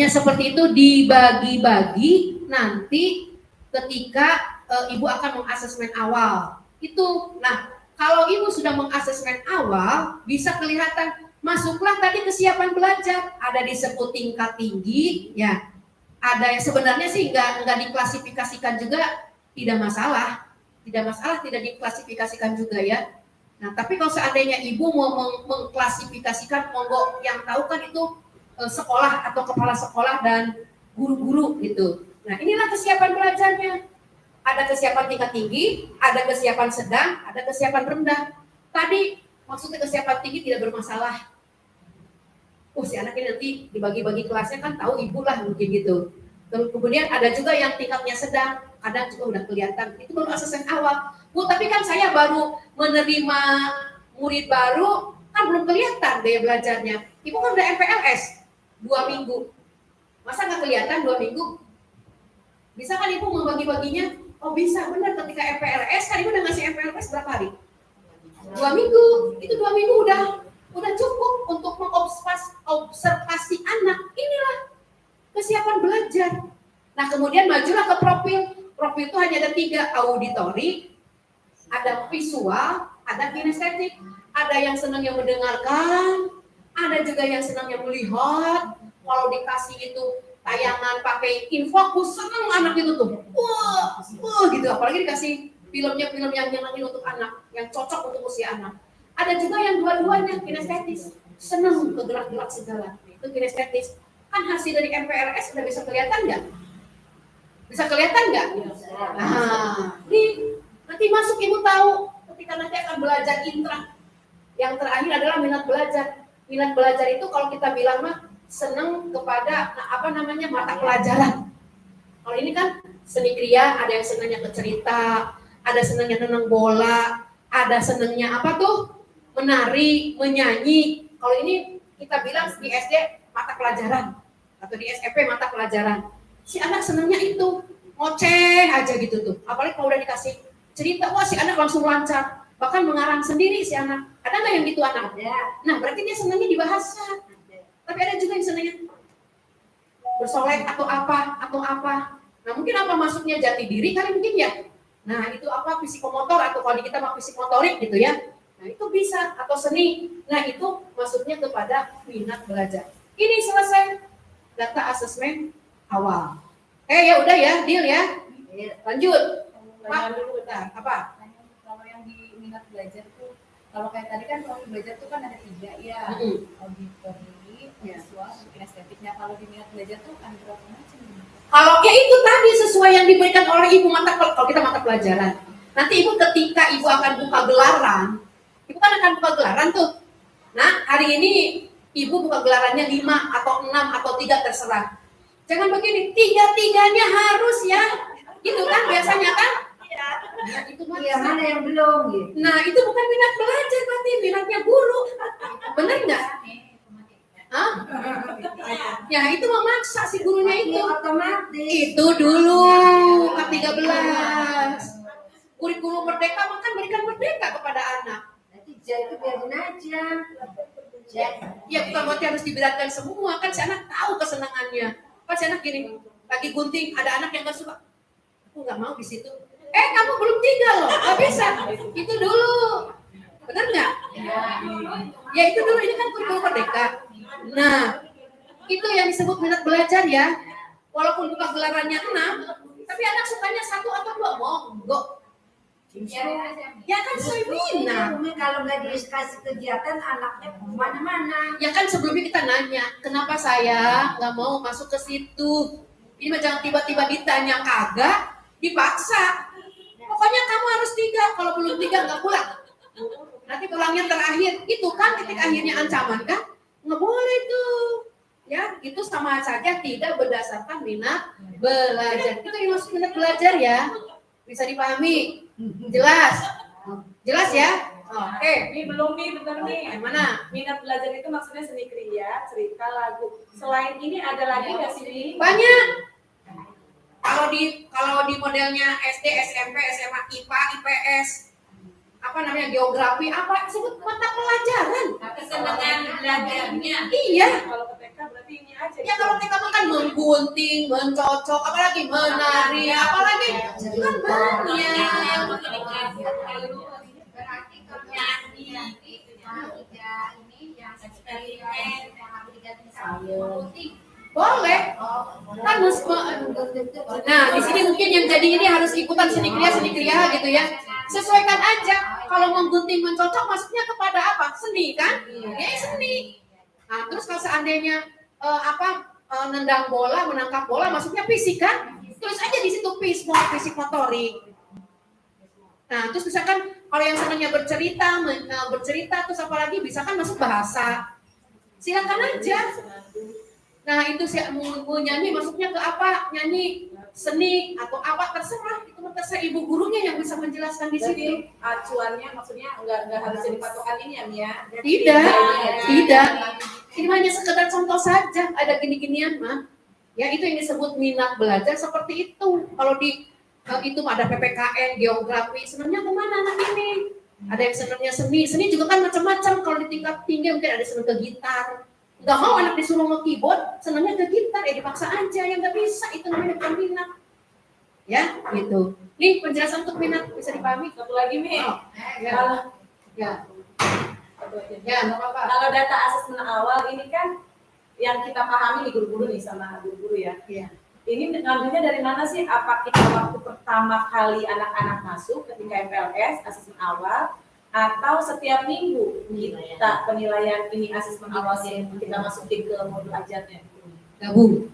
seperti itu dibagi-bagi nanti ketika ibu akan mengasesmen awal. Itu, nah kalau ibu sudah mengasesmen awal, bisa kelihatan masuklah tadi kesiapan belajar, ada disebut tingkat tinggi, ya. Ada yang sebenarnya sih nggak diklasifikasikan juga, tidak masalah, tidak diklasifikasikan juga ya. Nah, tapi kalau seandainya ibu mau mengklasifikasikan, monggo, yang tahu kan itu sekolah atau kepala sekolah dan guru-guru gitu. Nah, inilah kesiapan belajarnya. Ada kesiapan tingkat tinggi, ada kesiapan sedang, ada kesiapan rendah. Tadi maksudnya kesiapan tinggi tidak bermasalah. Si anak ini nanti dibagi-bagi kelasnya kan tahu ibu lah mungkin gitu. Kemudian ada juga yang tingkatnya sedang, kadang juga udah kelihatan. Itu baru asesmen awal. Bu, tapi kan saya baru menerima murid baru, kan belum kelihatan daya belajarnya. Ibu kan udah MPLS 2 minggu. Masa nggak kelihatan 2 minggu? Bisa kan ibu membagi-baginya? Oh bisa, benar, ketika MPLS kan ibu udah ngasih MPLS berapa hari? 2 minggu. Itu 2 minggu udah cukup untuk mengobservasi anak. Inilah kesiapan belajar. Nah, kemudian majulah ke profil. Profil itu hanya ada 3, auditori, ada visual, ada kinestetik. Ada yang senang yang mendengarkan, ada juga yang senang yang melihat. Kalau dikasih itu tayangan pakai infokus, senang anak itu tuh. Wah gitu. Apalagi dikasih film yang nyenangin untuk anak, yang cocok untuk usia anak. Ada juga yang dua-duanya kinestetis, senang ke gerak-gerak segala. Itu kinestetis. Kan hasil dari MPLS udah bisa kelihatan nggak? Bisa kelihatan nggak? Nah, nanti masuk ibu tahu ketika nanti akan belajar intra. Yang terakhir adalah minat belajar. Minat belajar itu kalau kita bilang mah senang kepada mata pelajaran. Kalau ini kan seni kriya, ada yang senangnya ke cerita, ada senangnya nenang bola, ada senangnya apa tuh? Menari, menyanyi. Kalau ini kita bilang di SD mata pelajaran atau di SMP mata pelajaran. Si anak senangnya itu ngoceh aja gitu tuh. Apalagi kalau udah dikasih cerita, wah si anak langsung lancar, bahkan mengarang sendiri si anak. Ada nggak yang gitu anak? Nah berarti dia senangnya di bahasa. Tapi ada juga yang senangnya bersolek atau apa. Nah mungkin apa masuknya jati diri kali mungkin ya. Nah itu apa psikomotor atau kalau di kita mah psikomotorik gitu ya. Nah itu bisa atau seni. Nah itu masuknya kepada minat belajar. Ini selesai data asesmen awal. Ya udah ya, deal ya. Lanjut. Pak, dulu bentar. Apa? Kalau yang di minat belajar tuh, kalau kayak tadi kan profil belajar tuh kan ada 3 ya. Auditori, visual, kinestetiknya. Kalau di minat belajar tuh kan berapa macam? Kalau ya itu tadi sesuai yang diberikan oleh ibu kalau kita mata pelajaran. Nanti ibu ketika ibu akan buka gelaran, ibu kan akan buka gelaran tuh. Nah hari ini ibu buka gelarannya 5 atau 6 atau 3 terserah. Jangan begini, 3-3-nya harus ya. Gitu kan biasanya kan? Nah, itu mana yang belum gitu. Nah itu bukan minat belajar berarti minatnya guru. Benar nggak? Hah? Ya itu memaksa si gurunya itu. Otomatis. Itu dulu K13. Kurikulum merdeka makan berikan merdeka kepada anak. Nanti itu biarin aja. Ya bukan berarti harus diberatkan semua, kan si anak tahu kesenangannya. Kan si anak gini, lagi gunting, ada anak yang gak suka. Aku gak mau di situ. Kamu belum 3 loh, gak bisa. Itu dulu. Benar nggak? Ya itu dulu, ini kan kurikulum merdeka. Nah, itu yang disebut minat belajar ya. Walaupun buka gelarannya 6, tapi anak sukanya 1 atau 2, monggo. Ya kan sesuai minat. Kalau nggak dikasih kegiatan anaknya kemana-mana. Ya kan sebelumnya kita nanya, kenapa saya nggak mau masuk ke situ? Ini mah jangan tiba-tiba ditanya kagak, dipaksa. Pokoknya kamu harus 3, kalau belum 3 nggak pulang. Nanti pulangnya terakhir, itu kan titik akhirnya ancaman kan? Nggak boleh tuh. Ya, itu sama saja tidak berdasarkan minat belajar. Itu dimaksud minat belajar ya. Bisa dipahami? Jelas? Jelas ya? Oke. Ini belum nih, bentar nih. Yang mana? Minat belajar itu maksudnya seni kriya, cerita, lagu. Selain ini ada lagi nggak sih? Banyak. Kalau di modelnya SD, SMP, SMA, IPA, IPS, apa namanya geografi, apa sebut mata pelajaran. Kesenangan belajarnya. Iya. Kalau ke TK berarti ini aja. Ya kalau TK kan menggunting, mencocok, apalagi menari, apalagi kan banyak. Berarti koordinasi ini yang eksperimen yang aplikasi Boleh. Kan nah di sini mungkin yang jadi ini harus ikutan seni kriya gitu ya. sesuaikan aja. Kalau menggunting mencocok maksudnya kepada apa? Seni kan? Ya seni. Nah, terus kalau seandainya nendang bola, menangkap bola maksudnya fisik kan? Tulis aja di situ fisik motorik. Nah, terus misalkan kalau yang senangnya bercerita terus apalagi bisa kan masuk bahasa. Silakan aja. Nah, itu mau nyanyi masuknya ke apa? Nyanyi, seni atau apa terserah. Itu terserah ibu gurunya yang bisa menjelaskan di situ. Acuannya maksudnya nggak harus jadi patokan ini ya Mia? Tidak. Ini hanya sekedar contoh saja. Ada gini-ginian mah. Ya itu yang disebut minat belajar seperti itu. Kalau di itu ada PPKN, geografi, senangnya kemana anak ini? Ada yang senangnya seni juga kan macam-macam. Kalau di tingkat tinggi mungkin ada senang ke gitar. Gak mau anak disuruh nge-keyboard, senangnya ke gitar, ya dipaksa aja. Yang gak bisa, itu namanya bukan minat. Ya, gitu. Nih penjelasan untuk minat bisa dipahami. Satu lagi Mi. Oh, Kalau ya, nggak apa-apa. kalau data asesmen awal ini kan yang kita pahami di guru-guru nih sama guru-guru ya. Iya. Ini ngambilnya dari mana sih? Apa kita waktu pertama kali anak-anak masuk ketika MPLS asesmen awal, atau setiap minggu kita penilaian ini asesmen awal yang kita masukin ke modul ajarnya? Gabung.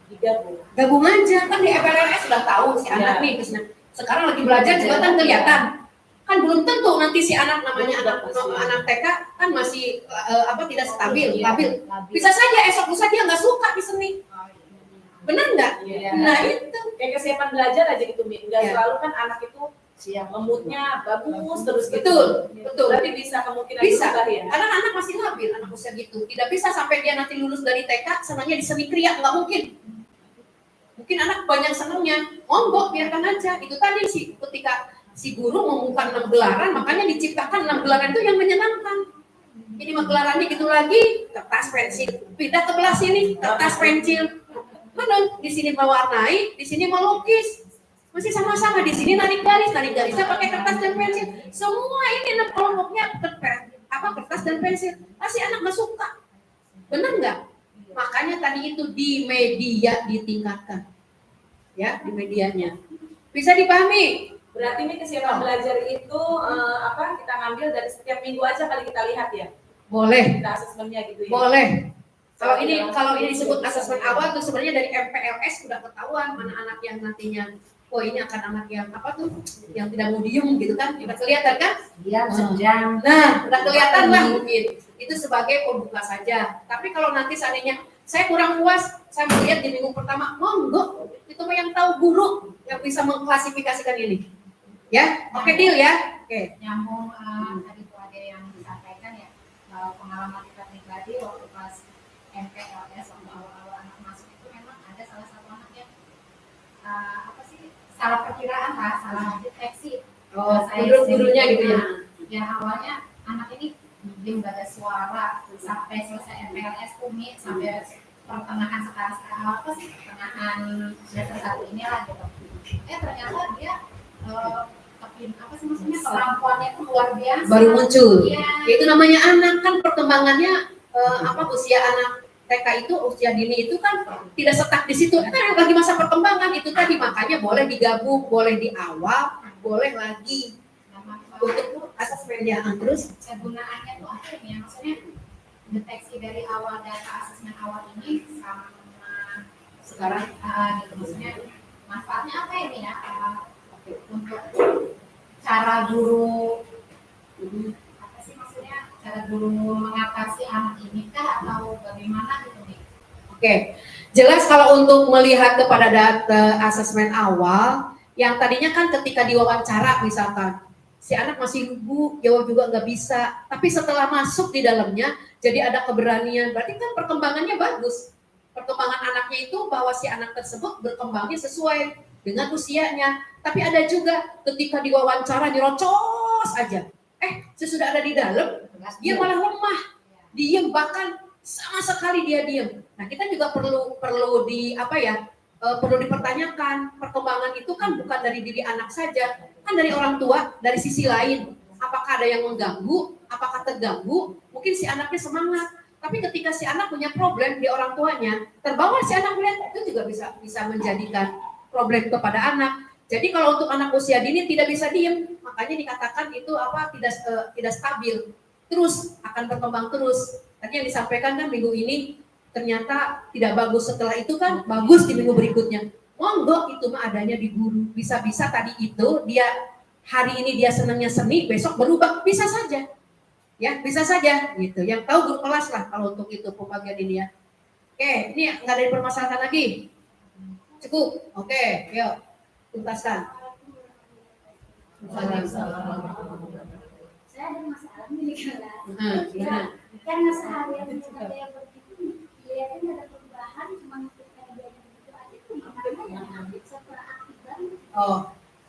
Digabung Aja kan di FLNS sudah tahu si anak nih. Sekarang lagi belajar juga kan kelihatan. Kan belum tentu nanti si anak namanya anak TK kan masih tidak stabil, labil. Bisa saja esok lusa dia nggak suka di seni. Benar nggak? Iya. Nah itu. Kayak kesiapan belajar aja gitu, Mi. Nggak Iya. selalu kan anak itu siap moodnya bagus terus gitu. Betul. Berarti bisa kemungkinan Bisa. berubah ya. Karena anak masih labil, anak usia gitu. Tidak bisa sampai dia nanti lulus dari TK senangnya di seni kriya, nggak mungkin. Mungkin anak banyak senangnya, monggo biarkan aja. Itu tadi sih ketika si guru membuka 6 gelaran, makanya diciptakan 6 gelaran itu yang menyenangkan. Ini mah gelarannya gitu lagi, kertas pensil. Pindah ke belah sini, kertas pensil. Mana? Di sini mewarnai, di sini melukis. Masih sama-sama di sini narik garisnya pakai kertas dan pensil. Semua ini 6 kelompoknya kertas dan pensil. Pasti anak nggak suka. Benar nggak? Makanya tadi itu di media ditingkatkan. Ya, di medianya. Bisa dipahami? Berarti ini kesiapan belajar itu kita ngambil dari setiap minggu aja kali kita lihat ya. Boleh. Kita asesmennya gitu ya. Boleh. Kalau ini disebut asesmen awal tuh sebenarnya dari MPLS sudah ketahuan mana anak yang nantinya ini akan anak yang yang tidak mau diem gitu kan, udah kelihatan kan? Diam sejam. Nah, udah kelihatan lah mungkin itu sebagai pembuka saja. Tapi kalau nanti seandainya saya kurang puas, saya melihat di minggu pertama, monggo itu mah yang tahu guru yang bisa mengklasifikasikan ini. Ya, oke deal ya. Oke. Nyambung tadi tuh ada yang disampaikan ya, pengalaman kita pribadi waktu pas MPLS waktu awal-awal anak masuk itu memang ada salah satu anak yang salah perkiraan salah deteksi. Gurunya gitu ya. Ya awalnya anak ini dia nggak ada suara sampai selesai MPLS Umi sampai pertengahan pertengahan semester 1 ini lah gitu. Ternyata dia maksudnya kemampuannya itu luar biasa. Baru muncul. Iya. Itu namanya anak kan perkembangannya usia anak TK itu usia dini itu kan tidak setak di situ. Kan lagi masa perkembangan itu tadi makanya boleh digabung, boleh di awal, boleh lagi untuk asesmennya terus. Kegunaannya tuh apa ya? Maksudnya deteksi dari awal data asesmen awal ini sama Sekarang gitu maksudnya manfaatnya apa ini ya untuk cara guru apa sih maksudnya cara guru mengatasi anak ini kah atau bagaimana gitu nih? Oke, jelas kalau untuk melihat kepada data asesmen awal, yang tadinya kan ketika diwawancara misalkan, si anak masih lugu, jawab juga nggak bisa, tapi setelah masuk di dalamnya, jadi ada keberanian, berarti kan perkembangannya bagus. Perkembangan anaknya itu bahwa si anak tersebut berkembangnya sesuai dengan usianya, tapi ada juga ketika diwawancara dirocos aja, sesudah ada di dalam, dia malah lemah, diem bahkan sama sekali dia diem. Nah kita juga perlu perlu dipertanyakan perkembangan itu kan bukan dari diri anak saja, kan dari orang tua, dari sisi lain. Apakah ada yang mengganggu? Apakah terganggu? Mungkin si anaknya semangat, tapi ketika si anak punya problem di orang tuanya, terbawa si anak melihat itu juga bisa menjadikan problem kepada anak. Jadi kalau untuk anak usia dini tidak bisa diem, makanya dikatakan itu apa tidak stabil, terus akan berkembang terus. Tadi yang disampaikan kan minggu ini ternyata tidak bagus, setelah itu kan bagus di minggu berikutnya. Monggo itu mah adanya di guru. Bisa-bisa tadi itu dia hari ini dia senangnya seni, besok berubah, bisa saja. Ya, bisa saja gitu. Yang tahu guru kelas lah kalau untuk itu pembagian ini ya. Oke, ini nggak ada permasalahan lagi. Cukup. Oke, yuk tuntaskan. Saya ada masalah nih kelas. Gimana? Karena seharian juga yang begitu, dia kan ada perubahan, cuma ketika dia begitu aja tuh makanya yang aktif setelah aktif banget. Oh,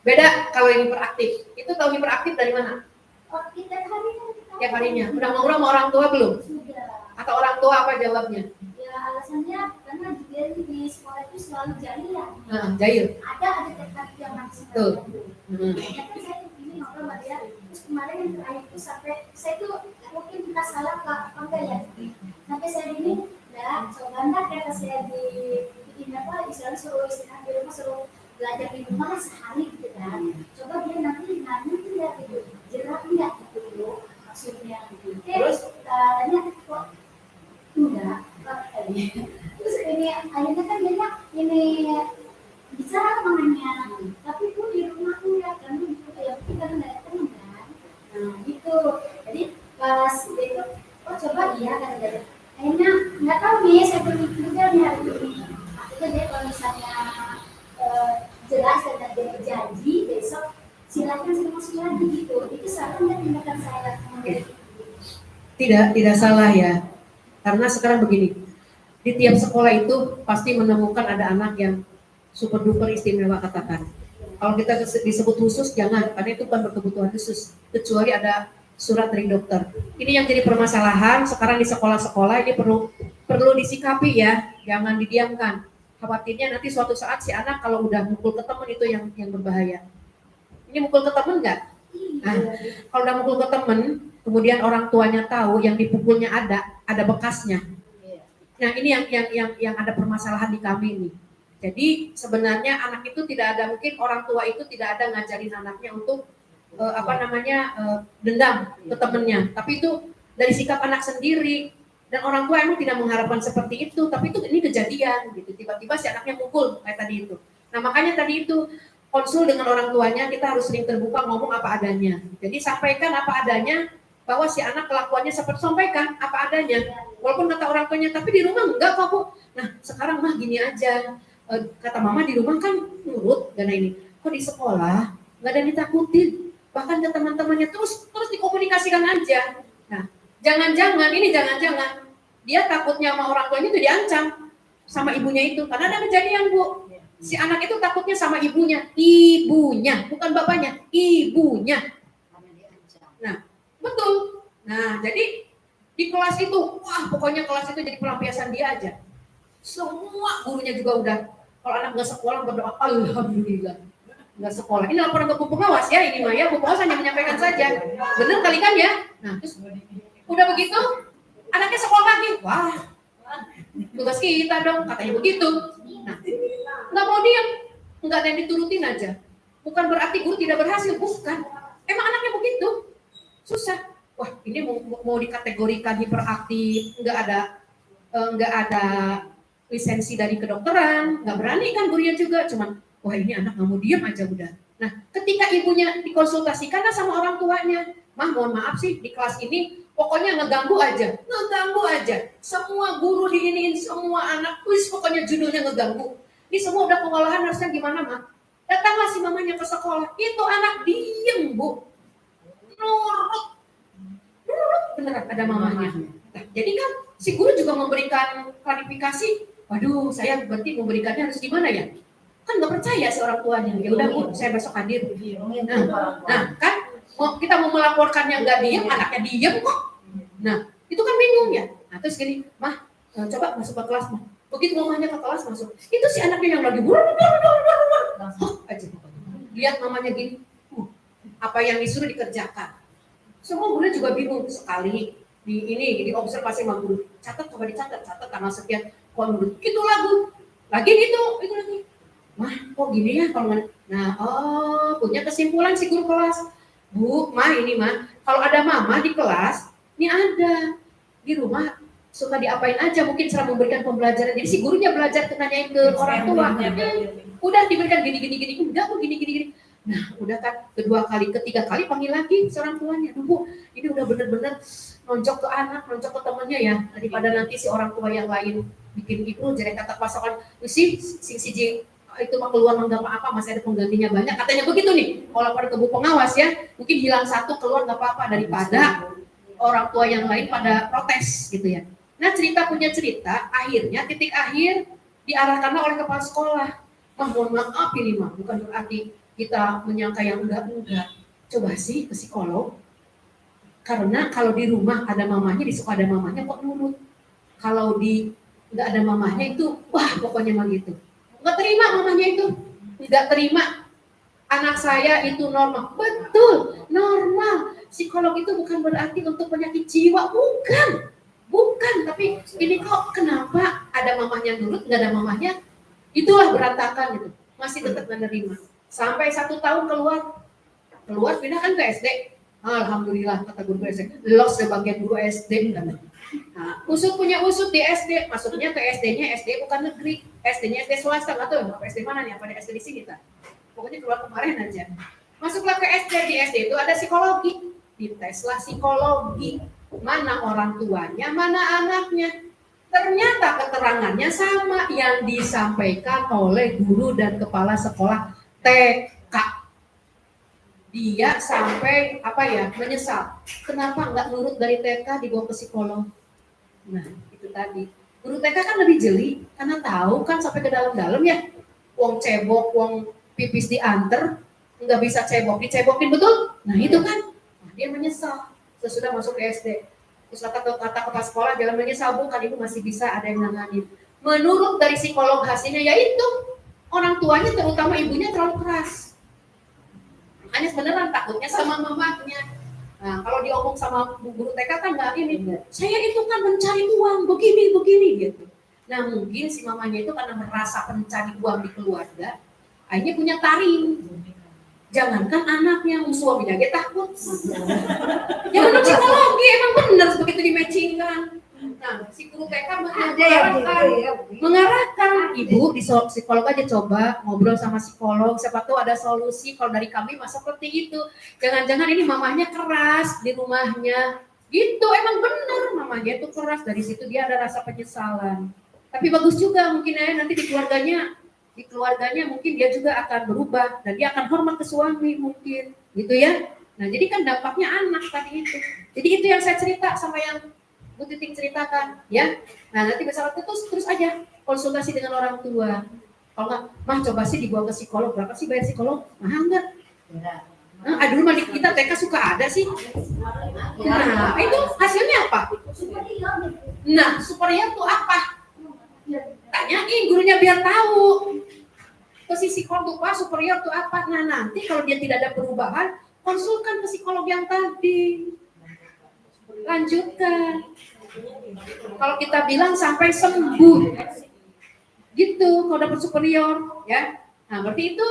beda kalau yang hiperaktif. Itu tahu hiperaktif dari mana? Oh, kita harinya kita. Tiap harinya. Udah ngobrol sama orang tua belum? Sudah. Atau orang tua apa jawabnya? Ya alasannya karena dia di sekolah itu selalu jahil ya. Jahil. Ada tertarik yang masih Tuh. Ya kan saya ini ngobrol sama dia. Terus kemarin yang terakhir itu sampai saya tuh mungkin kita salah apa enggak ya? Sampai saya gini, nah coba nggak kata saya di ini apa misalnya suruh istirahat di rumah, suruh belajar di rumah sehari gitu kan. Coba dia nanti tidak gitu, jerak enggak gitu maksudnya. Terus tanya kok enggak, terus ini akhirnya kan dia ini bicara mengenai anak, tapi itu di rumah enggak kan gitu ya kita nggak ketemu kan, gitu. Jadi pas itu oh coba iya kan dia, akhirnya nggak tahu nih saya berpikir juga nih hari ini, akhirnya dia kalau misalnya jelas dan dia berjanji besok silakan saya masuk lagi gitu, itu salah nggak tindakan saya? Tidak salah ya. Karena sekarang begini, di tiap sekolah itu pasti menemukan ada anak yang super duper istimewa katakan. Kalau kita disebut khusus jangan, karena itu bukan berkebutuhan khusus, kecuali ada surat dari dokter. Ini yang jadi permasalahan sekarang di sekolah-sekolah, ini perlu disikapi ya, jangan didiamkan. Khawatirnya nanti suatu saat si anak kalau udah mukul ke teman itu yang berbahaya. Ini mukul ke teman nggak? Nah, kalau udah mukul ke teman, kemudian orang tuanya tahu yang dipukulnya ada bekasnya. Nah ini yang ada permasalahan di kami ini. Jadi sebenarnya anak itu tidak ada, mungkin orang tua itu tidak ada ngajarin anaknya untuk dendam ke temennya. Tapi itu dari sikap anak sendiri, dan orang tua emang tidak mengharapkan seperti itu. Tapi itu ini kejadian gitu. Tiba-tiba si anaknya mukul kayak tadi itu. Nah makanya tadi itu konsul dengan orang tuanya, kita harus sering terbuka ngomong apa adanya. Jadi sampaikan apa adanya, bahwa si anak kelakuannya seperti sampaikan apa adanya, walaupun kata orang tuanya, tapi di rumah enggak kok Bu. Nah sekarang mah gini aja, kata mama di rumah kan nurut, karena ini kok di sekolah nggak ada yang ditakutin, bahkan ke teman-temannya terus dikomunikasikan aja. Nah jangan-jangan dia takutnya sama orang tuanya itu diancam sama ibunya itu, karena ada kejadian Bu, si anak itu takutnya sama ibunya bukan bapaknya, ibunya. Nah betul. Nah, jadi di kelas itu, wah pokoknya kelas itu jadi pelampiasan dia aja. Semua gurunya juga udah, kalau anak nggak sekolah berdoa, alhamdulillah nggak sekolah. Ini laporan ke Bu Pengawas ya, ini mah ya Bu Pengawas hanya menyampaikan saja. Bener kali kan ya? Nah, terus udah begitu, anaknya sekolah lagi, wah tugas kita dong, katanya begitu. Nah, nggak mau diam, nggak ada yang diturutin aja. Bukan berarti guru tidak berhasil, bukan. Emang anaknya begitu. Susah. Wah ini mau dikategorikan hiperaktif, nggak ada lisensi dari kedokteran, nggak berani kan gurunya juga, cuman wah ini anak nggak mau diam aja udah. Nah ketika ibunya dikonsultasikan sama orang tuanya, mah mohon maaf sih di kelas ini pokoknya ngeganggu aja, semua guru diiniin, semua anak, pokoknya judulnya ngeganggu. Ini semua udah pengolahan, harusnya gimana mah? Datanglah si mamanya ke sekolah, itu anak diem Bu. Nurut beneran ada mamanya. Nah, jadi kan si guru juga memberikan klarifikasi. Waduh, saya berarti memberikannya harus gimana ya? Kan nggak percaya si orang tuanya. Ya udah Bu, saya besok hadir. Nah kan kita mau melaporkannya nggak diem, anaknya diem kok. Nah itu kan bingung ya. Nah terus gini, mah coba masuk ke kelas mah. Begitu mamanya ke kelas masuk, itu si anaknya yang lagi aja. Lihat mamanya gini. Apa yang disuruh dikerjakan. Semua guru juga bingung sekali di observasi sama guru. Coba dicatat tanggal sekian, kok gitu lagu. Lagi gitu, itu lagi. Mah, kok gini ya kalau nah, punya kesimpulan si guru kelas. Bu, mah ini mah, kalau ada mama di kelas, ini ada di rumah suka diapain aja, mungkin cara memberikan pembelajaran. Jadi si gurunya belajar nanyain ke orang tua. Udah diberikan gini, udah bu gini. Nah, udah kan kedua kali, ketiga kali panggil lagi seorang tuanya. Bu, ini udah bener-bener nonjok ke anak, nonjok ke temennya ya, daripada nanti si orang tua yang lain bikin itu jadi kata pasokan si itu mah keluar nggak apa-apa, masih ada penggantinya banyak, katanya begitu nih. Kalau pada kebu pengawas ya, mungkin hilang satu keluar nggak apa-apa daripada orang tua yang lain pada protes gitu ya. Nah cerita punya cerita, akhirnya titik akhir diarahkan oleh kepala sekolah. Mohon maaf ini mah, bukan berarti kita menyangka yang enggak. Coba sih ke psikolog, karena kalau di rumah ada mamanya, di sekolah ada mamanya kok nurut. Kalau di nggak ada mamanya itu, wah pokoknya mah gitu. Nggak terima mamanya itu, nggak terima anak saya itu normal. Betul, normal. Psikolog itu bukan berarti untuk penyakit jiwa, bukan. Tapi ini kok kenapa ada mamanya nurut, nggak ada mamanya? Itulah berantakan gitu. Masih tetap menerima. Sampai 1 tahun keluar pindah kan ke SD. Alhamdulillah kata guru SD, lolos sebagian guru SD. Nah, punya usut di SD, masuknya ke SD-nya SD bukan negeri, SD-nya SD swasta, nggak tahu SD mana nih, apa ada SD di sini tak? Pokoknya keluar kemarin aja. Masuklah ke SD, di SD itu ada psikologi, diteslah psikologi, mana orang tuanya, mana anaknya. Ternyata keterangannya sama yang disampaikan oleh guru dan kepala sekolah TK. Dia sampai menyesal. Kenapa nggak nurut dari TK dibawa ke psikolog? Nah itu tadi. Guru TK kan lebih jeli karena tahu kan sampai ke dalam-dalam ya. Wong cebok, wong pipis diantar, nggak bisa cebok, dicebokin betul. Nah itu kan. Nah, dia menyesal sesudah masuk ke SD. Terus kata kepala sekolah jangan menyesal bu, kan ibu masih bisa ada yang nanganin. Menurut dari psikolog hasilnya yaitu orang tuanya terutama ibunya terlalu keras. Makanya beneran takutnya sama mamanya. Nah, kalau diomong sama bu guru TK kan nggak ini. Saya itu kan mencari uang begini gitu. Nah mungkin si mamanya itu karena merasa pencari uang di keluarga, akhirnya punya taring. Jangankan anaknya, suaminya dia takut. Jangan psikologi, emang bener begitu dimatchingkan. Nah, si guru TK mengarahkan ibu di psikolog aja, coba ngobrol sama psikolog, siapa tahu ada solusi. Kalau dari kami mah seperti itu. Jangan-jangan ini mamanya keras di rumahnya. Gitu, emang bener mamanya itu keras, dari situ dia ada rasa penyesalan. Tapi bagus juga mungkin ya nanti di keluarganya mungkin dia juga akan berubah dan dia akan hormat ke suami mungkin, gitu ya. Nah, jadi kan dampaknya anak tadi itu. Jadi itu yang saya cerita sama yang Bu Titing ceritakan, ya. Nah, nanti besok terus aja konsultasi dengan orang tua. Kalau nggak, mah coba sih dibawa ke psikolog. Berapa sih bayar psikolog? Mahal nggak? Nah, dulu mah di kita TK suka ada sih. Nah, itu hasilnya apa? Nah, superior itu apa? Tanyain gurunya biar tahu. Posisi psikolog Pak superior itu apa? Nah, nanti kalau dia tidak ada perubahan, konsulkan ke psikolog yang tadi. Lanjutkan. Kalau kita bilang sampai sembuh. Gitu, kalau dapat superior, ya. Nah, berarti itu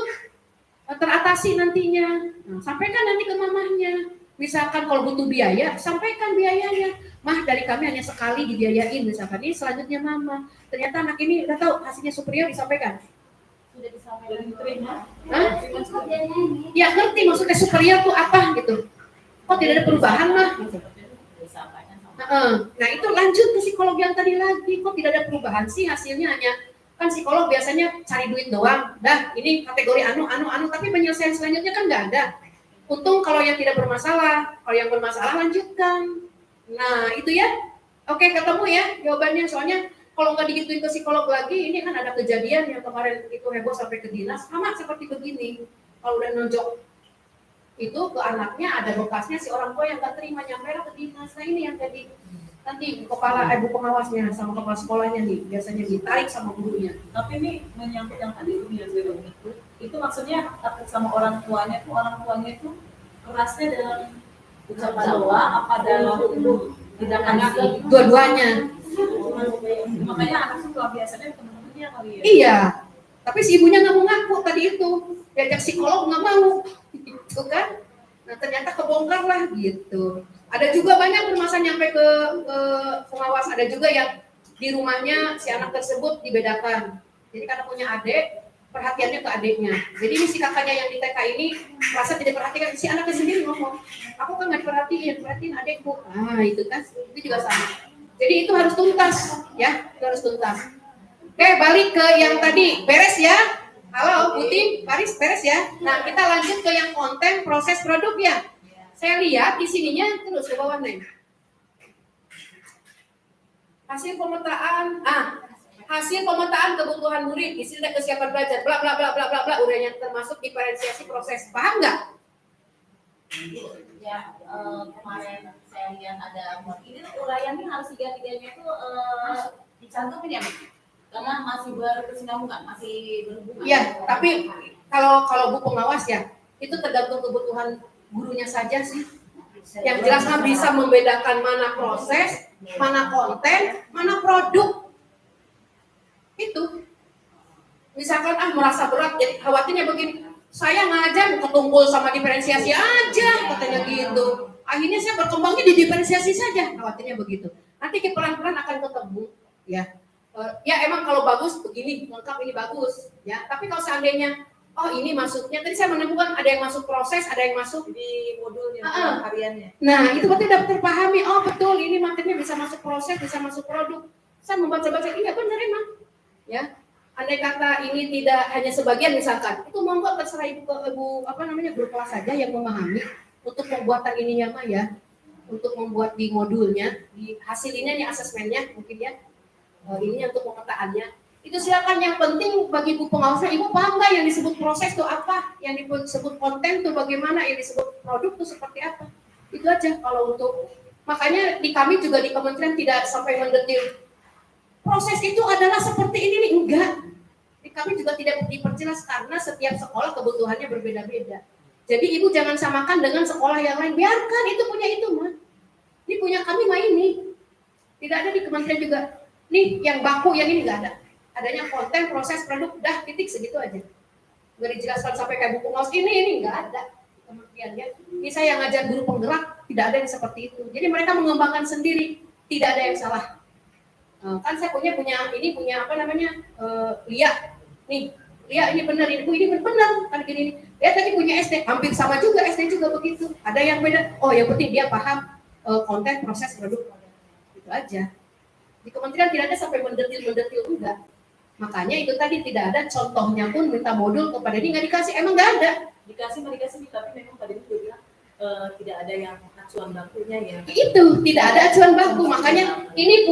teratasi nantinya. Nah, sampaikan nanti ke mamahnya. Misalkan kalau butuh biaya, sampaikan biayanya. Mah dari kami hanya sekali dibiayain, misalkan ini selanjutnya mama. Ternyata anak ini udah tahu hasilnya superior, disampaikan. Sudah disampaikan diterima. Ya ngerti maksudnya superior tuh apa gitu. Kok tidak ada perubahan mah? Nah itu lanjut ke psikolog yang tadi lagi. Kok tidak ada perubahan sih hasilnya hanya kan psikolog biasanya cari duit doang. Dah ini kategori anu, tapi penyelesaian selanjutnya kan nggak ada. Untung kalau yang tidak bermasalah, kalau yang bermasalah lanjutkan. Nah itu ya, oke ketemu ya jawabannya. Soalnya kalau nggak digituin ke psikolog lagi, ini kan ada kejadian yang kemarin itu heboh sampai ke dinas, sama seperti begini. Kalau udah nonjok itu ke anaknya ada bekasnya, si orang tua yang nggak terima nyampe ke dinas. Nah ini yang jadi nanti kepala ibu pengawasnya sama kepala sekolahnya nih biasanya ditarik sama gurunya. Tapi ini menyangkut yang tadi itu maksudnya takut sama orang tuanya itu kerasnya dalam ucapan doa apa dalam tindakan Dua-duanya. makanya anak itu luar biasanya teman-temannya kali ya. Iya, Tapi si ibunya nggak mau ngaku tadi itu, diajak psikolog nggak mau, gitu kan? Nah ternyata kebongkar lah gitu. Ada juga banyak permasalahan nyampe ke pengawas, ada juga yang di rumahnya si anak tersebut dibedakan. Jadi karena punya adik, perhatiannya ke adiknya. Jadi ini si kakaknya yang di TK ini merasa tidak perhatikan, si anaknya sendiri ngomong, aku kan nggak perhatiin adikku. Ah itu kan, itu juga sama. Jadi itu harus tuntas, ya, itu harus tuntas. Oke, balik ke yang tadi, beres ya? Halo, Putih, Paris, beres ya? Nah, kita lanjut ke yang konten proses produk ya. Saya lihat di sininya terus ke bawah nih. Hasil pemetaan kebutuhan murid, isi dan kesiapan belajar, bla bla bla bla bla bla, uraian termasuk diferensiasi proses. Paham nggak? Ya, kemarin saya lihat ada ini uraiannya harus tiga-tiganya itu dicantumin ya, karena masih berkesinambungan, masih berhubungan. Iya, tapi kalau bu pengawas ya, itu tergantung kebutuhan gurunya saja sih. Yang jelas mah bisa membedakan mana proses, mana konten, mana produk. Itu. Misalkan merasa berat, jadi khawatirnya begini, saya ngajar ketumpul sama diferensiasi aja, katanya gitu. Akhirnya saya berkembangnya di diferensiasi saja, khawatirnya begitu. Nanti pelan-pelan akan ketemu, ya. Ya emang kalau bagus begini, lengkap ini bagus, ya. Tapi kalau seandainya oh ini masuknya, tadi saya menemukan ada yang masuk proses, ada yang masuk Di modulnya, hariannya. nah itu berarti udah terpahami, oh betul ini materinya bisa masuk proses, bisa masuk produk. Saya membaca-baca, iya benar emang. Ya, andai kata ini tidak hanya sebagian misalkan, itu monggo terserah ibu guru kelas saja yang memahami untuk pembuatan ininya mah ya, untuk membuat di modulnya, di hasil ini asesmennya mungkin ya, ini untuk pemetaannya. Itu silakan, yang penting bagi ibu pengawasnya, ibu paham nggak yang disebut proses itu apa, yang disebut konten itu bagaimana, yang disebut produk itu seperti apa. Itu aja kalau untuk, makanya di kami juga di kementerian tidak sampai mendetil proses itu adalah seperti ini nih, enggak. Di kami juga tidak diperjelas karena setiap sekolah kebutuhannya berbeda-beda. Jadi ibu jangan samakan dengan sekolah yang lain, biarkan itu punya itu mah. Ini punya kami mah ini. Tidak ada di kementerian juga. Nih yang baku yang ini enggak ada. Adanya konten, proses, produk, dah titik segitu aja. Nggak dijelaskan sampai kayak buku ngawas ini nggak ada. Kemudian ya, ini saya ngajar guru penggerak, tidak ada yang seperti itu. Jadi mereka mengembangkan sendiri, tidak ada yang salah. Kan saya punya apa namanya, Lia, nih, Lia ini benar, ini benar, kan gini. Dia tadi punya SD, hampir sama juga, SD juga begitu. Ada yang beda, oh yang penting dia paham konten, proses, produk, itu aja. Di kementerian tidak ada sampai mendetil enggak. Makanya itu tadi tidak ada contohnya pun minta modul kepada ini nggak dikasih, emang nggak ada. Dikasih, tapi memang tadi itu bilang tidak ada yang acuan bakunya ya. Itu tidak ada acuan baku, makanya ini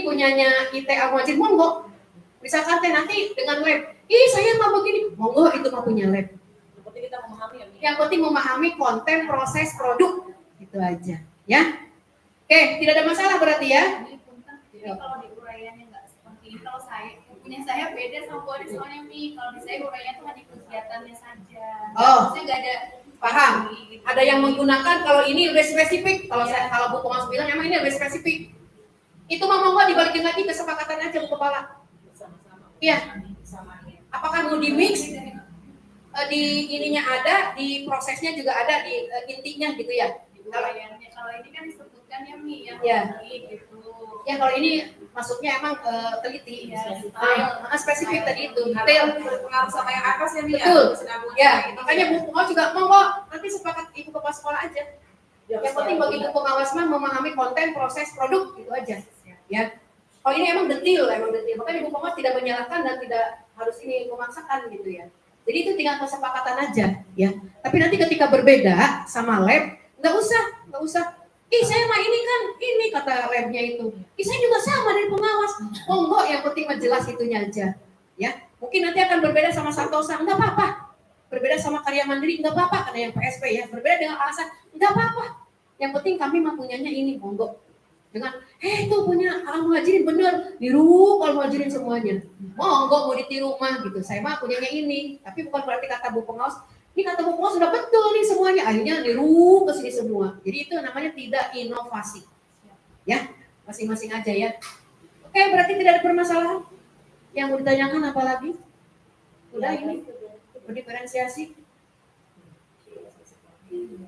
punyanya ITA Wajib monggo. Misalkan nanti dengan lab, saya mau begini, monggo itu mah punya lab. Yang penting kita memahami ya. Yang penting memahami konten, proses, produk, itu aja, ya. Oke, tidak ada masalah berarti ya. Jadi kalau di uraiannya nggak seperti ini, kalau punya saya beda sama Bu Ade soalnya Mi. Kalau di saya uraiannya tuh hanya kegiatannya saja. Oh. Maksudnya nggak ada. Paham. Gitu. Ada yang menggunakan kalau ini lebih spesifik. Kalau Bu Pengawas bilang emang ini lebih spesifik. Itu mah monggo dibalikin lagi kesepakatan aja Bu Kepala. Sama-sama. Iya. Apakah mau di mix? Di ininya ada, di prosesnya juga ada, di intinya gitu ya. Uraiannya kalau ini kan disebutkan ya Mi yang Ya. gitu. Ya kalau ini masuknya emang teliti, Ya, spesifik tadi itu, detail. Pengaruh sama yang atas ya, Mi? Betul. Ya, Gitu. makanya Bu Pengawas juga monggo nanti sepakat ibu kepala sekolah aja. Yang penting bagi Bu Pengawas mah memahami konten, proses, produk gitu aja. Ya. Kalau ini emang detil. Makanya Bu Pengawas tidak menyalahkan dan tidak harus ini memaksakan gitu ya. Jadi itu tinggal kesepakatan aja, ya. Tapi nanti ketika berbeda sama lab, nggak usah. Saya mah ini kan, ini kata labnya itu. Saya juga sama dari pengawas. Monggo yang penting mah jelas itunya aja. Ya, mungkin nanti akan berbeda sama Santosa, nggak apa-apa. Berbeda sama Karya Mandiri, nggak apa-apa. Karena yang PSP ya, berbeda dengan alasan, nggak apa-apa. Yang penting kami mah punyanya ini, monggo. Dengan, itu punya Al-Muhajirin bener, niru Al-Muhajirin semuanya. Monggo mau ditiru mah gitu. Saya mah punyanya ini, tapi bukan berarti kata Bu Pengawas, ini kata Bu Pengawas sudah betul nih semuanya, akhirnya niru ke sini semua. Jadi itu namanya tidak inovasi. Ya, masing-masing aja ya. Oke, berarti tidak ada permasalahan. Yang mau ditanyakan apa lagi? Udah ini berdiferensiasi.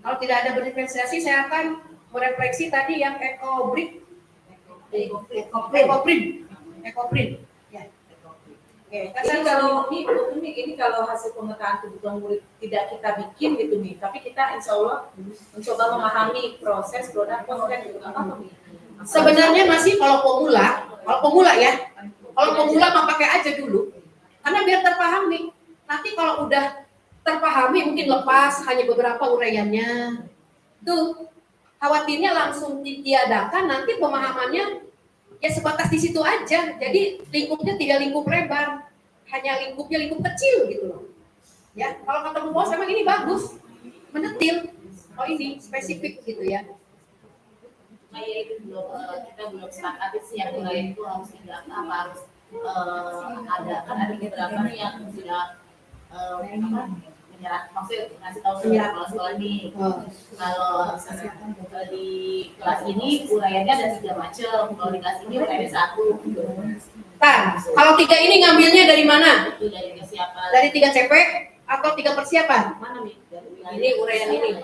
Kalau tidak ada berdiferensiasi, saya akan merefleksi tadi yang ekoprint. Ya. Oke, ini kalau ini kalau hasil pemetaan kebutuhan murid tidak kita bikin gitu nih, tapi kita insya Allah mencoba memahami proses produk konten gitu apa nih? Sebenarnya masih kalau pemula ya, kalau pemula mah pakai aja dulu, karena biar terpahami. Nanti kalau udah terpahami mungkin lepas hanya beberapa uraiannya. Tuh khawatirnya langsung ditiadakan, nanti pemahamannya ya sebatas di situ aja. Jadi lingkupnya tidak lingkup lebar, hanya lingkupnya lingkup kecil gitu loh. Ya, kalau kata Bu Bos emang ini bagus, mendetil. Oh ini spesifik gitu ya. Kayak itu belum kita belum sepakat sih yang mulai itu harus tidak apa harus ada kan ada beberapa nih yang sudah menyerah maksudnya ngasih tahu ke sekolah nih kalau di kelas ini uraiannya ada 3 macam, kalau di kelas ini uraiannya 1. Kalau 3 ini ngambilnya dari mana? Itu dari kesiapan. Dari 3 CP atau 3 persiapan? Mana nih? Ini uraian ini.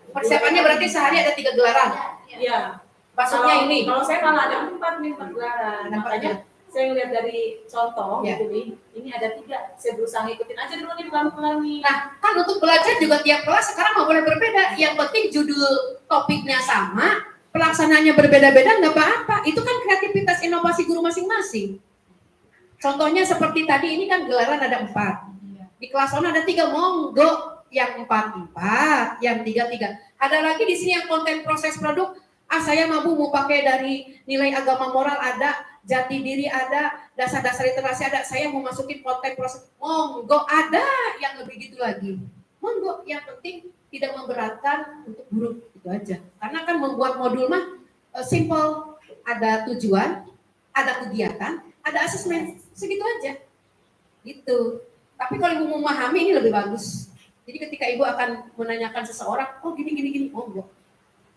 Persiapannya berarti sehari ada 3 gelaran. Iya. Maksudnya ini. Kalau saya malah ada 4 nih 4 gelaran. Makanya saya lihat dari contoh Ya. gitu nih, ini ada 3. Saya berusaha ngikutin aja dulu nih pelan-pelan nih. Nah, kan untuk belajar juga tiap kelas sekarang nggak boleh berbeda. Yang penting judul topiknya sama, pelaksananya berbeda-beda nggak apa-apa. Itu kan kreativitas inovasi guru masing-masing. Contohnya seperti tadi ini kan gelaran ada 4. Di kelas online ada 3, monggo yang 4, yang 3. Ada lagi di sini yang konten proses produk. Saya mau pakai dari nilai agama moral ada, jati diri ada, dasar-dasar literasi ada. Saya mau masukin konten proses, monggo ada yang lebih gitu lagi. Monggo, yang penting tidak memberatkan untuk guru itu aja. Karena kan membuat modul mah simple, ada tujuan, ada kegiatan, ada asesmen, segitu aja. Gitu. Tapi kalau ibu memahami ini lebih bagus. Jadi ketika ibu akan menanyakan seseorang, oh gini, monggo.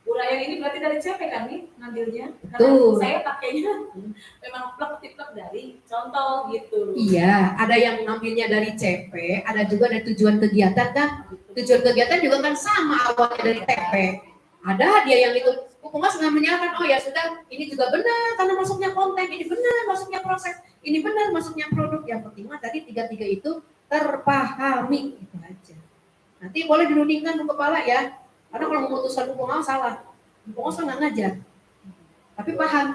Uraian ini berarti dari CP kan nih ngambilnya? Karena Betul. saya pakainya memang plek-plek dari contoh gitu. Iya, ada yang ngambilnya dari CP, ada juga dari tujuan kegiatan kan. Tujuan kegiatan juga kan sama awalnya dari TP. Ada dia yang itu, Mas nggak menyalahkan, oh ya sudah, ini juga benar karena masuknya konten, ini benar masuknya proses, ini benar masuknya produk. Yang penting mah tadi 3 itu terpahami, itu aja. Nanti boleh dirundingkan di kepala ya, karena kalau memutuskan pengawas salah, pengawas nggak ngajar, tapi paham.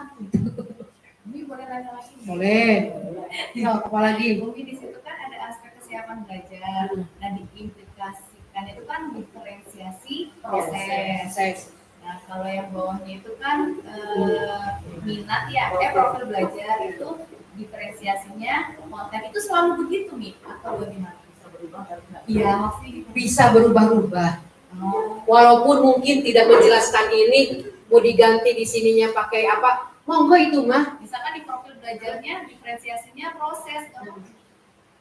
Ini boleh nanya lagi? Boleh. Ya, apa lagi? Mungkin di situ kan ada aspek kesiapan belajar. Nah, diimplikasikan itu kan diferensiasi proses. Nah, kalau yang bawahnya itu kan minat ya, profil belajar itu diferensiasinya konten itu selalu begitu nih atau bagaimana? Bisa berubah? Iya, maksudnya Bisa berubah-ubah. Oh, Walaupun mungkin tidak menjelaskan ini, mau diganti di sininya pakai apa, monggo itu mah. misalkan di profil belajarnya diferensiasinya proses.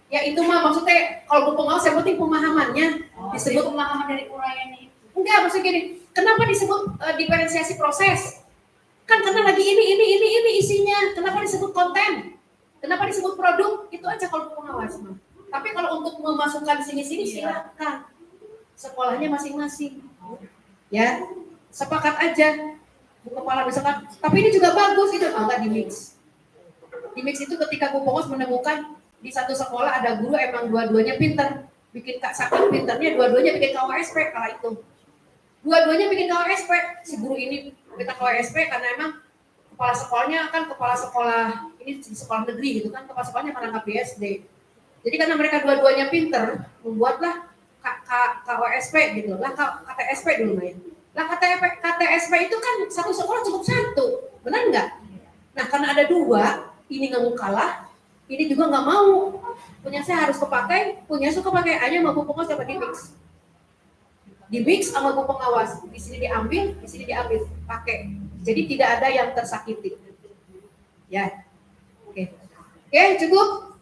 Ya itu mah maksudnya kalau berpengawas yang penting pemahamannya. Disebut pemahaman dari uraiannya itu. Enggak, maksudnya gini, kenapa disebut diferensiasi proses? Kan karena lagi ini isinya. Kenapa disebut konten? Kenapa disebut produk? Itu aja kalau pengawas mah. Tapi kalau untuk memasukkan sini-sini silakan. Sekolahnya masing-masing. Ya, sepakat aja. Bu Kepala misalkan, tapi ini juga bagus itu, enggak di mix. Di mix itu ketika Bu Pongos menemukan di satu sekolah ada guru emang dua-duanya pinter, bikin saking pinternya dua-duanya bikin KWSP kala itu. Dua-duanya bikin KWSP, si guru ini bikin KWSP karena emang kepala sekolahnya kan kepala sekolah ini di sekolah negeri gitu kan, kepala sekolahnya merangkap di SD. Jadi karena mereka dua-duanya pinter, membuatlah KWSP gitu lah, KTSP dulu main. Lah KTSP itu kan satu sekolah cukup 1, benar nggak? Nah karena ada 2, ini nggak mau kalah, ini juga nggak mau. Punya saya harus kepakai, punya suka pakai aja sama Bu Pengawas dapat di mix sama Bu Pengawas. Di sini diambil, di sini diambil, pakai. Jadi tidak ada yang tersakiti. Ya, oke, cukup.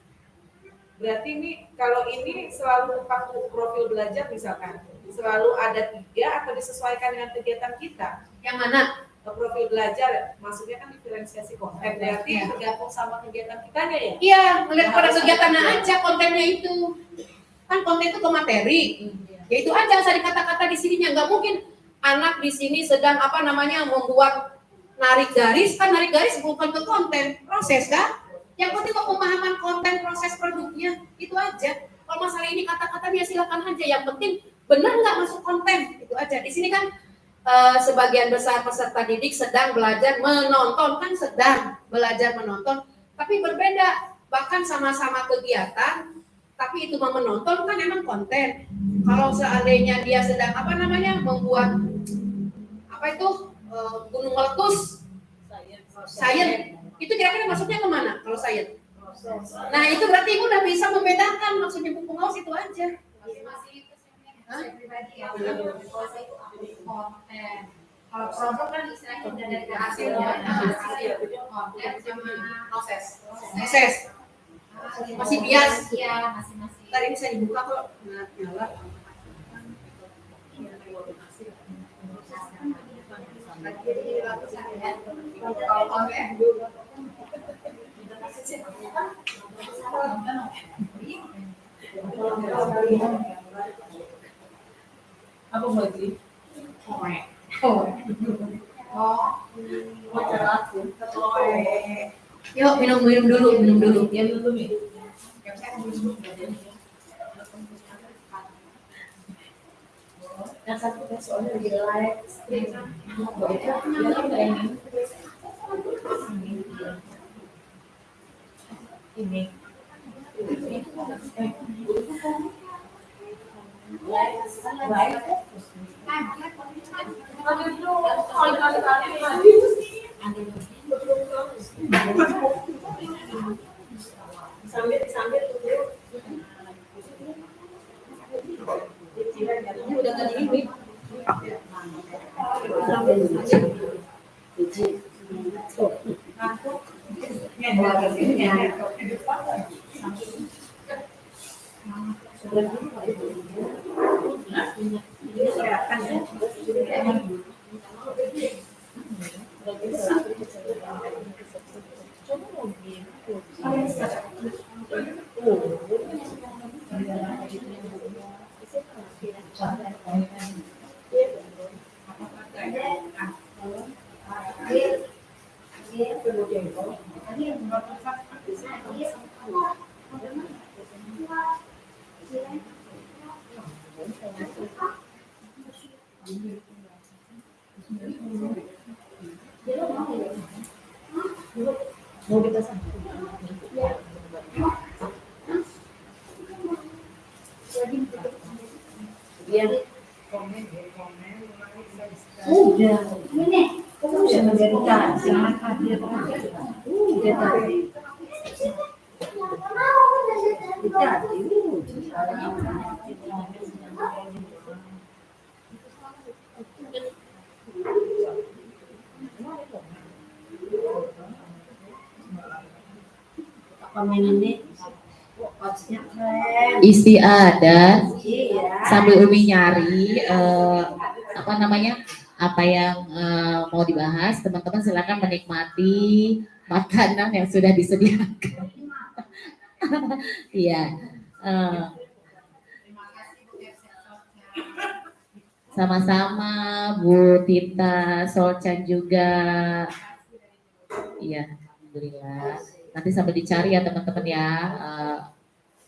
Berarti ini kalau ini selalu pakai profil belajar misalkan selalu ada 3 atau disesuaikan dengan kegiatan kita. Yang mana? profil belajar, maksudnya kan diferensiasi konten, berarti tergantung sama kegiatan kitanya ya? Iya, melihat pada kegiatannya aja kontennya itu. Kan konten itu ke materi. Ya itu aja asal kata-kata di sininya. Nggak mungkin anak di sini sedang membuat narik garis, kan narik garis bukan ke konten, proses kan? Yang penting pemahaman konten, proses produknya, itu aja. Kalau masalah ini kata-katanya silakan aja, yang penting benar nggak masuk konten, itu aja. Di sini kan sebagian besar peserta didik sedang belajar menonton, kan sedang belajar menonton, tapi berbeda, bahkan sama-sama kegiatan, tapi itu menonton kan emang konten. Kalau seandainya dia sedang membuat gunung meletus, sains, itu kira-kira masuknya kemana kalau sains? Nah itu berarti ibu udah bisa membedakan maksudnya buku pengawas itu aja. Masih itu saya pribadi ya. Kalau saya itu konten. Kalau produk kan istilahnya udah dari hasilnya. Konten sama proses. Masih bias. Iya, masih. Tadi bisa dibuka kok, nyala. Kalau konten Apa lagi? Yuk minum dulu. Ya dulu nih. Yang satu kan soalnya lagi live stream. Ini. Sambil dulu. Ini udah gak ini. Isi ada, sambil Umi nyari apa yang mau dibahas, teman-teman silakan menikmati makanan yang sudah disediakan. Iya, sama-sama Bu Tita, Solchan juga. Iya, alhamdulillah. Nanti sambil dicari ya teman-teman ya,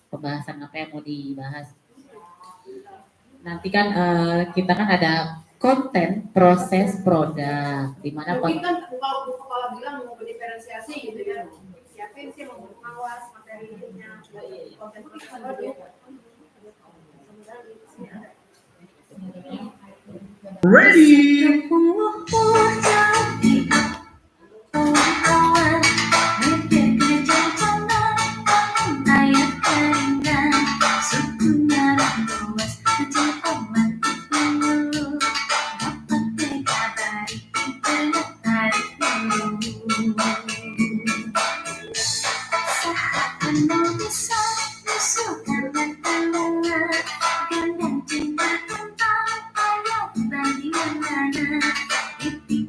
pembahasan apa yang mau dibahas. Nanti kan kita kan ada konten, proses, produk, di mana mungkin kan kalau Bu Kepala bilang mau berdiferensiasi gitu ya, siapin sih mau pengawas materinya, konten produk. Ready. Itu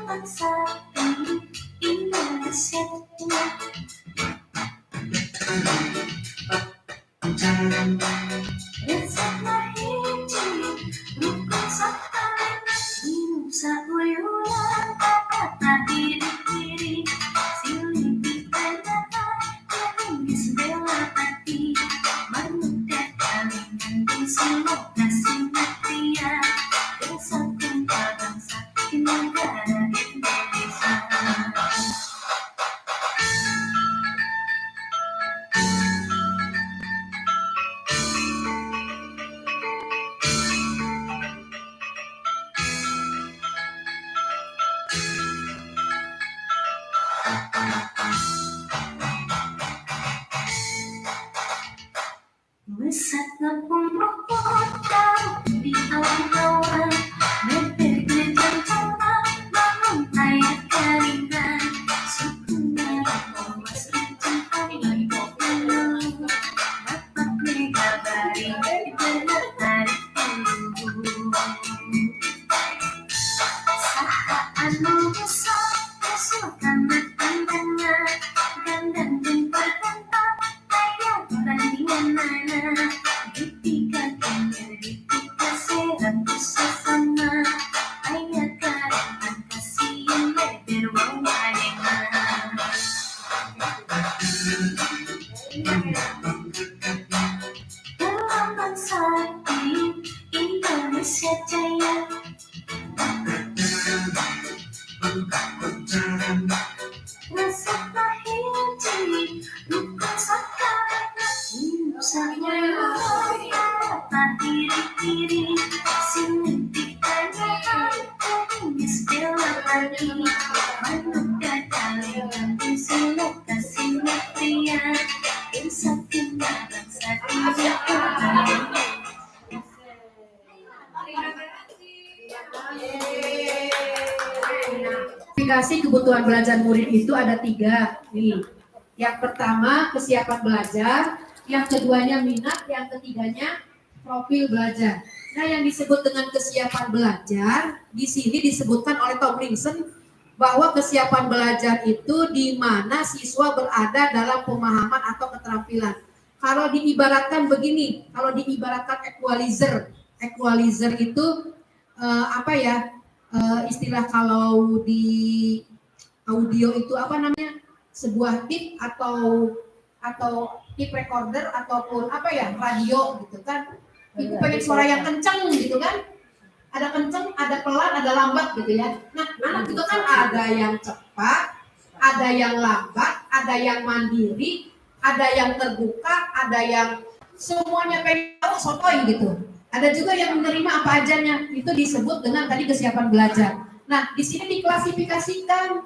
bangsa ini Indonesia. Resepna hiji, rukun sakali, minum sauyulan, kata diri-diri, silih ditanya, nangis bela hati, manusia kalingan disilo kasih pria, bersatu bangsa di negara Indonesia. Mesatna pemrokotan di awan-awan, mepet jancana bangun ayat kalingan, sukunya omas rencang lagi kopi, dapat megabari di benar hari dulu. Saha anu musa, musuhkan bertandanya, gandang dan pertentang, ayat tandingan mana, ketika kenyar, ketika serang bersama, ayat karangan kasihan leber wawarengan. Dalam bangsa ini Indonesia Jaya. Resepna hiji, rukun sakali, minum sauyulan, kata diri-diri, silih ditanya, nangis bela hati, manusia kalingan disilo kasih pria, bersatu bangsa di negara. Aplikasi kebutuhan belajar murid itu ada 3 nih. Yang pertama kesiapan belajar, yang keduanya minat, yang ketiganya profil belajar. Nah, yang disebut dengan kesiapan belajar di sini disebutkan oleh Tomlinson bahwa kesiapan belajar itu di mana siswa berada dalam pemahaman atau keterampilan. Kalau diibaratkan begini, kalau diibaratkan equalizer itu istilah kalau di audio itu apa namanya, sebuah tip atau tip recorder ataupun radio gitu kan, itu pengen suara yang kencang gitu kan, ada kencang, ada pelan, ada lambat gitu ya. Nah, anak juga kan ada yang cepat, ada yang lambat, ada yang mandiri, ada yang terbuka, ada yang semuanya pengen tahu sotoy gitu. Ada juga yang menerima apa ajanya, itu disebut dengan tadi kesiapan belajar. Nah, di sini diklasifikasikan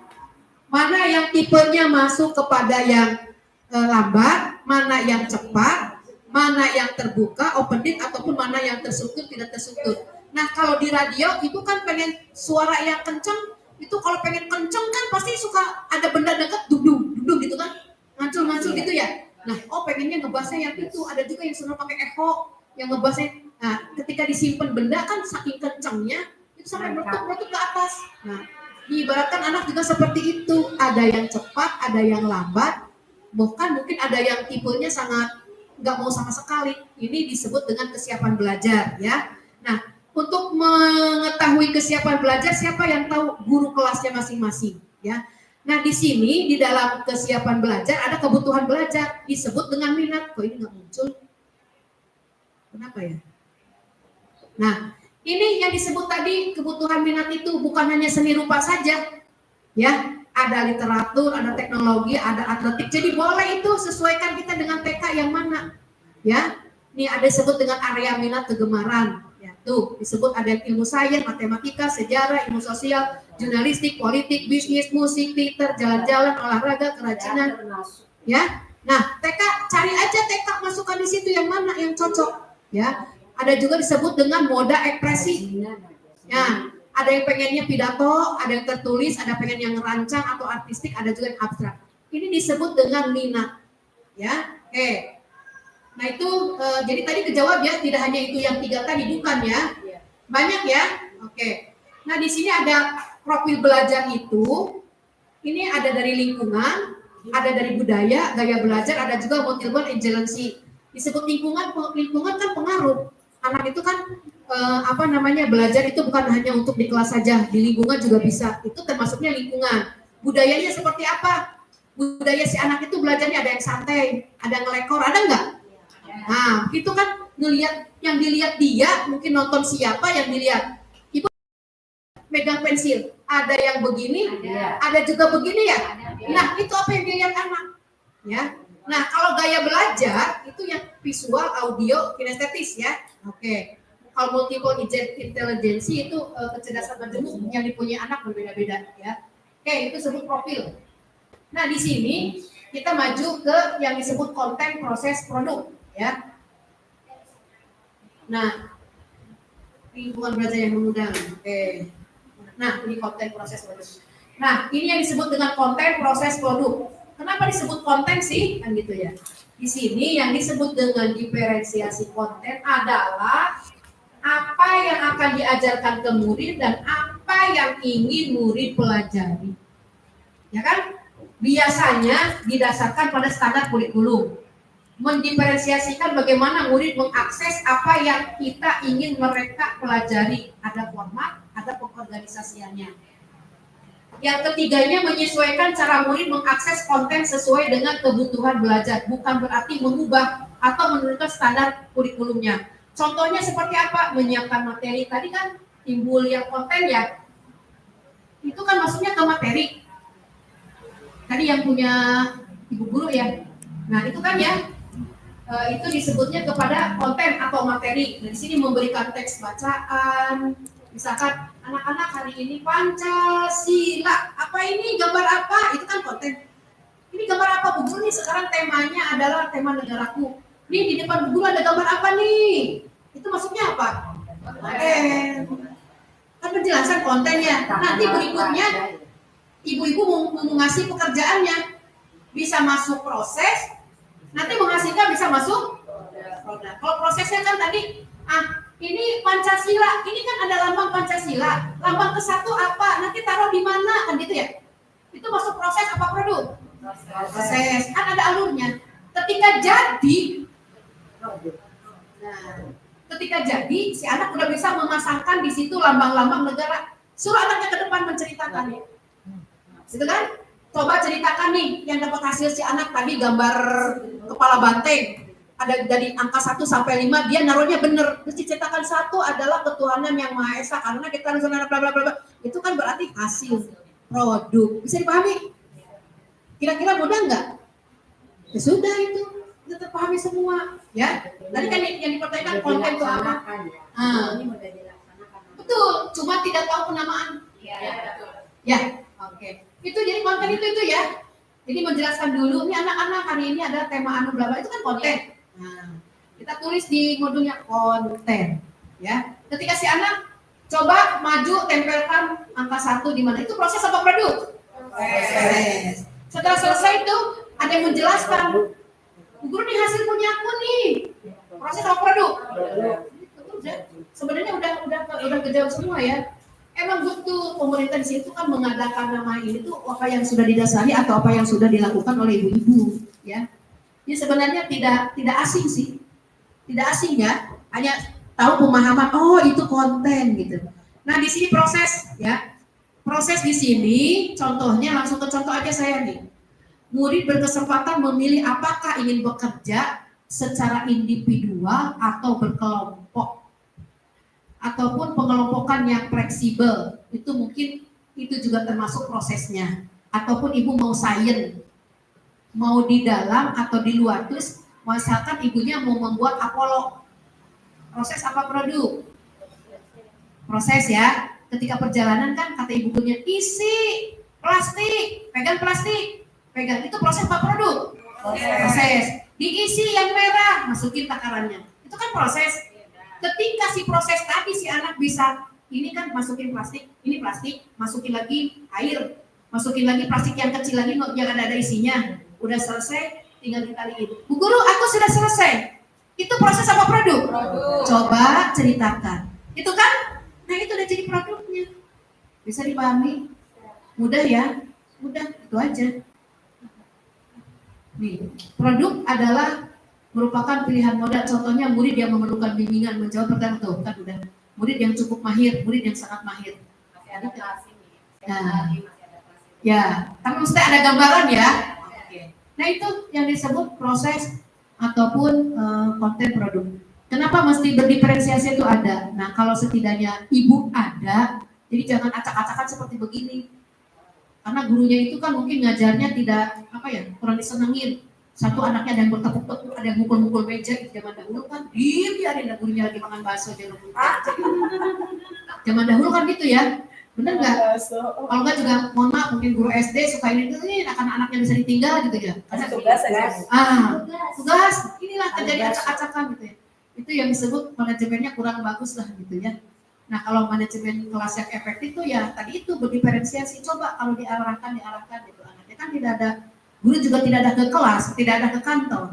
mana yang tipenya masuk kepada yang lambat, mana yang cepat, mana yang terbuka, open-ended, ataupun mana yang terstruktur, tidak terstruktur. Nah, kalau di radio itu kan pengen suara yang kenceng, itu kalau pengen kenceng kan pasti suka ada benda dekat, duduk gitu kan, ngancul gitu ya. Nah, pengennya ngebahasnya yang itu, ada juga yang senang pakai echo, yang ngebahasnya. Nah, ketika disimpan benda kan saking kencangnya itu sampai meletup ke atas. Nah, diibaratkan anak juga seperti itu, ada yang cepat, ada yang lambat, bahkan mungkin ada yang tipenya sangat nggak mau sama sekali. Ini disebut dengan kesiapan belajar ya. Nah, untuk mengetahui kesiapan belajar, siapa yang tahu? Guru kelasnya masing-masing ya. Nah, di sini di dalam kesiapan belajar ada kebutuhan belajar, disebut dengan minat. Kok ini nggak muncul? Kenapa ya? Nah, ini yang disebut tadi kebutuhan minat itu bukan hanya seni rupa saja, ya. Ada literatur, ada teknologi, ada atletik. Jadi boleh itu sesuaikan kita dengan TK yang mana, ya. Ini ada disebut dengan area minat kegemaran. Ya, tuh disebut ada ilmu sains, matematika, sejarah, ilmu sosial, jurnalistik, politik, bisnis, musik, teater, jalan-jalan, olahraga, kerajinan. Ya. Nah, TK cari aja TK masukkan di situ yang mana yang cocok, ya. Ada juga disebut dengan moda ekspresi. Ya, ada yang pengennya pidato, ada yang tertulis, ada pengen yang ngerancang atau artistik, ada juga yang abstrak. Ini disebut dengan minat. Ya, oke. Nah itu jadi tadi kejawab ya, tidak hanya itu yang 3 tadi, bukan ya. Banyak ya? Oke. Nah, di sini ada profil belajar itu. Ini ada dari lingkungan, ada dari budaya, gaya belajar, ada juga motivation agency. Disebut lingkungan kan pengaruh. Anak itu kan belajar itu bukan hanya untuk di kelas saja, di lingkungan juga bisa. Itu termasuknya lingkungan. Budayanya seperti apa? Budaya si anak itu belajarnya ada yang santai, ada yang ngelekor, ada nggak? Nah, itu kan ngelihat, yang dilihat dia, mungkin nonton siapa yang dilihat. Ibu megang pensil, ada yang begini, ada juga begini ya. Nah, itu apa yang dilihat anak, ya. Nah, kalau gaya belajar itu yang visual, audio, kinestetis ya. Oke. Kalau multiple intelligence itu kecerdasan majemuk yang dipunyai anak berbeda-beda ya. Oke, itu sebut profil. Nah, di sini kita maju ke yang disebut konten, proses, produk ya. Nah, lingkungan belajar yang mengundang. Oke. Nah, ini konten, proses, produk. Nah, ini yang disebut dengan konten, proses, produk. Kenapa disebut konten sih? Kan gitu ya. Di sini yang disebut dengan diferensiasi konten adalah apa yang akan diajarkan ke murid dan apa yang ingin murid pelajari. Ya kan? Biasanya didasarkan pada standar kurikulum. Mendiferensiasikan bagaimana murid mengakses apa yang kita ingin mereka pelajari. Ada format, ada pengorganisasiannya. Yang ketiganya menyesuaikan cara murid mengakses konten sesuai dengan kebutuhan belajar. Bukan berarti mengubah atau menurunkan standar kurikulumnya. Contohnya seperti apa? Menyiapkan materi. Tadi kan timbul yang konten ya. Itu kan maksudnya ke materi. Tadi yang punya ibu guru ya. Nah itu kan ya. Itu disebutnya kepada konten atau materi. Nah, di sini memberikan teks bacaan. Misalkan anak-anak hari ini Pancasila. Apa ini? Gambar apa? Itu kan konten. Ini gambar apa Bu Guru nih? Sekarang temanya adalah tema negaraku. Nih di depan Bu Guru ada gambar apa nih? Itu maksudnya apa? Konten. Kan penjelasan kontennya. Nanti berikutnya ibu-ibu mau ngasih pekerjaannya. Bisa masuk proses, nanti menghasilkan bisa masuk program. Kalau prosesnya kan tadi, ini Pancasila, ini kan ada lambang Pancasila. Lambang ke-1 apa? Nanti taruh di mana? Kan gitu ya. Itu masuk proses apa produk? Proses. Kan ada alurnya. Ketika jadi, si anak udah bisa memasangkan di situ lambang-lambang negara. Suruh anaknya ke depan menceritakan. Gitu kan? Coba ceritakan nih yang dapat hasil si anak tadi gambar kepala banteng. Ada dari angka 1 sampai 5 dia naruhnya bener. Terus diceritakan 1 adalah ketuhanan yang Maha Esa karena kita harus bla bla bla. Itu kan berarti hasil produk. Bisa dipahami? Kira-kira mudah nggak? Ya sudah itu. Kita terpahami semua, ya. Tadi kan yang dipertanyakan konten itu apa? Betul, cuma tidak tahu penamaan. Ya, oke. Itu jadi konten itu ya. Jadi menjelaskan dulu, ini anak-anak hari ini ada tema anu bla bla, itu kan konten. Nah, kita tulis di modulnya konten, ya. Ketika si anak coba maju tempelkan angka 1 di mana, itu proses apa produk? Proses. Setelah selesai itu ada yang menjelaskan, Bu Guru nih hasil punya aku nih. Proses apa produk? Sebenarnya udah kejauh semua ya. Emang betul pemerintah di situ kan mengadakan nama ini tuh apa yang sudah didasari atau apa yang sudah dilakukan oleh ibu-ibu, ya. Jadi sebenarnya tidak asing sih, tidak asing ya. Hanya tahu pemahaman, oh itu konten gitu. Nah di sini proses, ya. Proses di sini, contohnya langsung ke contoh aja saya nih. Murid berkesempatan memilih apakah ingin bekerja secara individual atau berkelompok. Ataupun pengelompokan yang fleksibel, itu mungkin itu juga termasuk prosesnya. Ataupun ibu mau sains, mau di dalam atau di luar, terus misalkan ibunya mau membuat Apollo, proses apa produk? Proses ya. Ketika perjalanan kan kata ibu gurunya isi plastik, pegang itu proses apa produk? Proses. Diisi yang merah, masukin takarannya, itu kan proses. Ketika si proses tadi si anak bisa, ini kan masukin plastik, ini plastik, masukin lagi air, masukin lagi plastik yang kecil lagi, jangan ada isinya. Udah selesai, tinggal ditaliin. Bu Guru, aku sudah selesai. Itu proses apa produk? Coba ceritakan. Itu kan udah jadi produknya. Bisa dipahami? Mudah ya? Mudah, itu aja. Nih, produk adalah merupakan pilihan modal. Contohnya murid yang memerlukan bimbingan menjawab pertanyaan tuh kan udah. Murid yang cukup mahir, murid yang sangat mahir. Masih adaptasi nih. Nah. Masih adaptasi. Ya, tapi mesti ada gambaran ya. Nah itu yang disebut proses ataupun konten produk. Kenapa mesti berdiferensiasi itu ada? Nah kalau setidaknya ibu ada, jadi jangan acak-acakan seperti begini. Karena gurunya itu kan mungkin ngajarnya tidak kurang disenengin. Satu anaknya ada yang bertepuk-tepuk, ada yang mukul-mukul meja. Zaman dahulu kan biarin gurunya lagi makan bakso jangan Zaman dahulu kan gitu ya. Bener nggak? Kalau nggak juga mohon maaf mungkin guru SD suka ini anak-anaknya bisa ditinggal gitu ya. Karena tugas ya. Tugas inilah terjadi acak-acakan gitu ya. Itu yang disebut manajemennya kurang bagus lah gitu ya. Nah kalau manajemen kelas yang efektif tuh ya tadi itu berdiferensiasi. Coba kalau diarahkan gitu anaknya kan tidak ada guru juga tidak ada ke kelas, tidak ada ke kantor.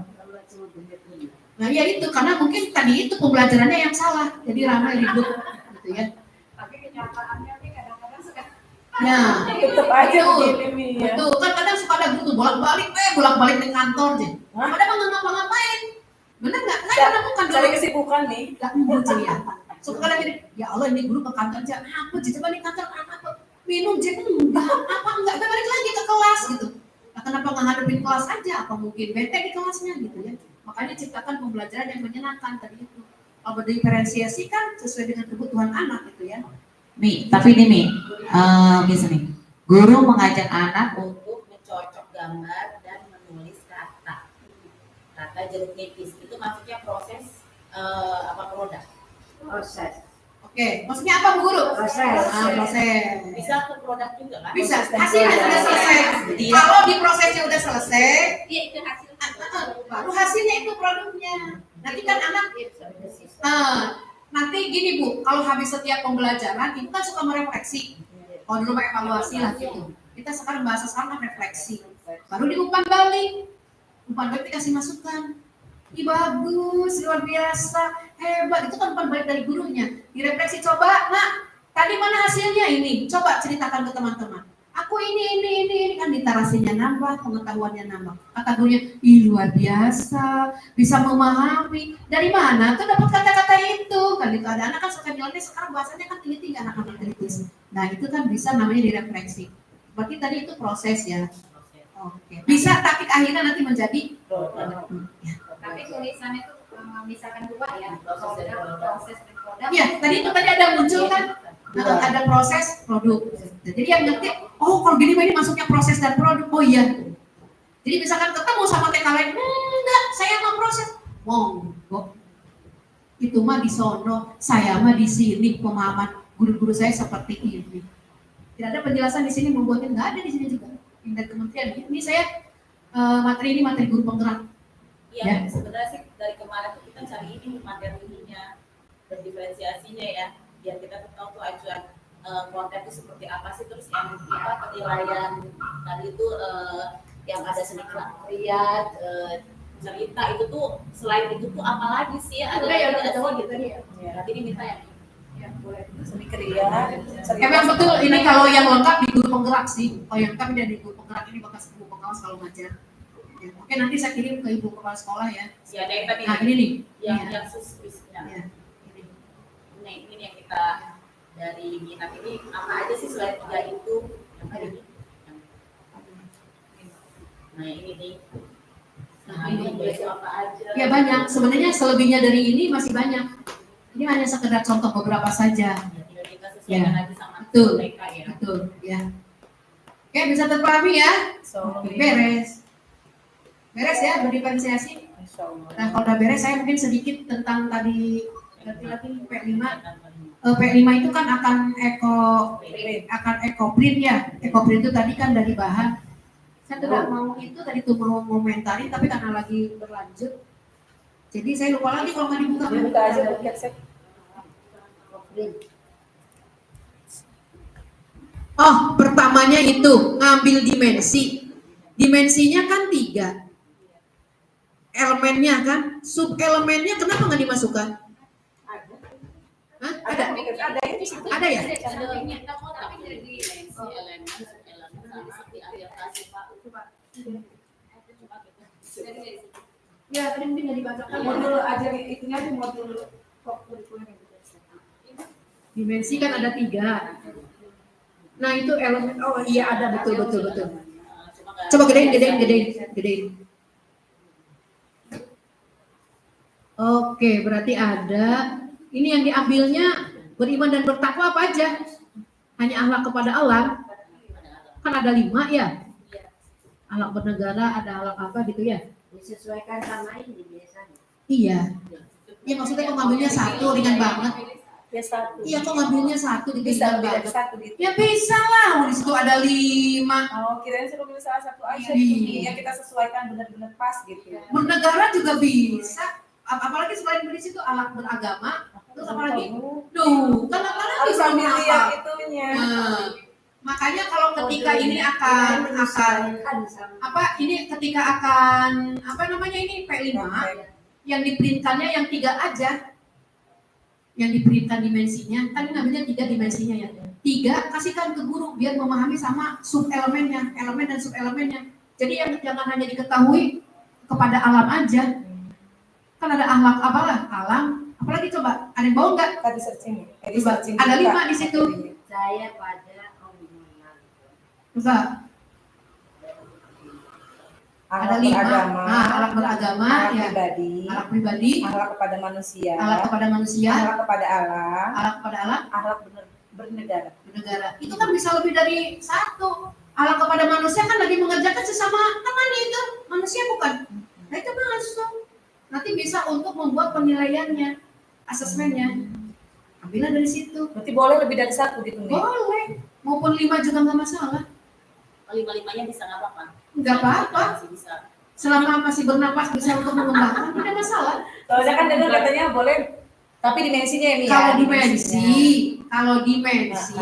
Nah ya itu karena mungkin tadi itu pembelajarannya yang salah jadi ramai ribut gitu ya. Tapi kenyataannya nih kadang-kadang suka Nah, Tetap aja begini nih ya. betul kan kadang suka ada guru bolak-balik di kantor deh. Padahal nggak ngapa-ngapain. Bener nggak? Karena bukan Cari kesibukan nih. nggak muncul ya. Suka kadang gini, ya Allah ini guru ke kantor aja, apa sih coba di kantor apa minum jam enggak balik lagi ke kelas gitu. Nah, kenapa nggak ngadepin kelas aja? Apa mungkin bete di kelasnya gitu ya? Makanya ciptakan pembelajaran yang menyenangkan tadi itu. Kalau berdiferensiasi kan sesuai dengan kebutuhan anak gitu ya. Mi, tapi ini Mi, bisa nih. Guru mengajak anak untuk mencocok gambar dan menulis kata jeruk nipis. Itu maksudnya proses produk. proses. Oke, maksudnya apa Bu Guru? Proses. Proses. Bisa ke produk juga kan? Bisa, hasilnya sudah selesai. Kalau di prosesnya udah selesai, Iya itu hasil. baru hasilnya itu produknya. Nanti kan anak, nanti gini Bu, kalau habis setiap pembelajaran, ibu kan suka merefleksi. Kalau dulu evaluasi lah gitu. Kita sekarang bahasa sama refleksi. Baru diumpan balik. Umpan balik dikasih masukan. Ih bagus, luar biasa, hebat. Itu kan umpan balik dari gurunya. Direfleksi, coba, nak, tadi mana hasilnya ini? Coba ceritakan ke teman-teman. Aku ini kan literasinya nambah, pengetahuannya nambah. Kata gurunya, ih luar biasa, bisa memahami. Dari mana tuh dapat kata-kata itu? Kan itu ada anak kan suka nyeleneh, sekarang bahasanya kan tinggi-tinggi anak-anak kritis. Nah itu kan bisa namanya direfleksi. Berarti tadi itu proses ya. Oke. Bisa tapi akhirnya nanti menjadi Tapi tulisannya itu misalkan dua ya, proses dan produk. Iya, tadi ada muncul kan, ada proses produk. Jadi yang ngerti, oh kalau gini ini masuknya proses dan produk. Oh iya. Jadi misalkan ketemu sama TK lain, enggak, saya mau proses. Monggo. Itu mah di sono, saya mah di sini pemahaman guru-guru saya seperti ini. Tidak ada penjelasan di sini membuatnya nggak ada di sini juga. Dari kementerian ini saya materi ini materi guru penggerak. Iya, sebenarnya sih dari kemarin tuh kita cari ini materi ininya, berdiferensiasinya ya, biar kita tahu tuh acuan konten itu seperti apa sih, terus yang penilaian tadi itu yang ada seni kreat, cerita itu tuh selain itu tuh apa lagi sih? Ada lagi gitu ya. Nanti diminta ya. Ya boleh. Seni kreat. Emang betul ini kalau yang lengkap di guru penggerak sih. Kalau yang lengkap dari guru penggerak ini bekas guru pengawas kalau ngajar. Ya, oke nanti saya kirim ke ibu kepala sekolah ya. Ya ada yang tadi. Nah ini nih. Yang suspisnya. Ya. Nah ini yang kita dari minat ini apa aja sih selain tiga itu yang tadi? Nah ini nih. Nah ini itu apa aja? Ya banyak. Sebenarnya selebihnya dari ini masih banyak. Ini hanya sekedar contoh beberapa saja. Ya, tinggal kita sesuaikan aja sama Betul. mereka ya. Betul. Ya. Oke bisa terpahami ya. Oke, beres. Beres ya berdiferensiasi. Nah kalau udah beres saya mungkin sedikit tentang tadi lagi P5. P5 itu kan akan ekoprint ya. Ekoprint itu tadi kan dari bahan. Saya tidak mau itu tadi tuh mau komentari tapi karena lagi berlanjut. Jadi saya lupa lagi kalau nggak dibuka. Dibuka aja buket set. Oh pertamanya itu ngambil dimensi. Dimensinya kan 3. Elemennya kan, sub elemennya kenapa nggak dimasukkan? Hah? Ada? Ada yang di situ. Ada ya? Kita mau tapi dari dimensi elemen seperti orientasi Pak. Coba. Ya, tadi mungkin nggak dibacakan. Modul ajar itunya di modul kurikulum yang Dimensi kan ada 3. Nah itu elemen, oh iya ada, betul. Coba gedein. Oke, berarti ada. Ini yang diambilnya beriman dan bertakwa apa aja? Hanya akhlak kepada Allah. Kan ada 5 ya? Akhlak bernegara, ada akhlak apa gitu ya? Disesuaikan sama ini biasanya. Iya. Ya maksudnya kok ngambilnya 1 ringan banget. ya satu. Iya kok ngambilnya 1 gitu Bisa ringan lebih dari banget. satu gitu. Ya bisa lah, di situ ada 5. Oh, kirain suruh pilih salah satu aja Iya. gitu. Yang kita sesuaikan benar-benar pas gitu. Bernegara juga bisa. Apalagi selain dari situ alat beragama, terus apalagi? Duh, kan apalagi Harus sambil apa? lihat itunya. Nah, makanya kalau ketika ini akan apa? Ini ketika akan apa namanya ini P5 yang diprintannya yang 3 aja. Yang diprintan dimensinya, kan ngambilnya 3 dimensinya ya. 3 kasihkan ke guru biar memahami sama sub elemennya, elemen dan sub elemennya. Jadi yang jangan hanya diketahui kepada alam aja. Kan ada akhlak apalah, alam, apalagi coba, ada yang bau nggak? Tadi searching. Coba, ada 5 di situ. Saya pada omongan. Coba, ada 5. Nah, akhlak beragama, akhlak ya, pribadi, akhlak pribadi, akhlak kepada manusia, akhlak kepada manusia, akhlak kepada Allah, akhlak kepada Allah, akhlak bernegara. bernegara. Itu kan bisa lebih dari 1. Akhlak kepada manusia kan lagi mengerjakan sesama teman itu, manusia bukan? Nah itu masuk. Nanti bisa untuk membuat penilaiannya, asesmennya. Ambillah dari situ. Berarti boleh lebih dari 1 gitu nih. Boleh. Maupun 5 juga nggak masalah. 5-5-nya bisa nggak apa-apa? Nggak apa-apa. Masih bisa. Selama masih bernapas bisa untuk mengembangkan, tidak masalah. Soalnya kan dengar katanya boleh, tapi dimensinya ini ya. Kalau dimensi,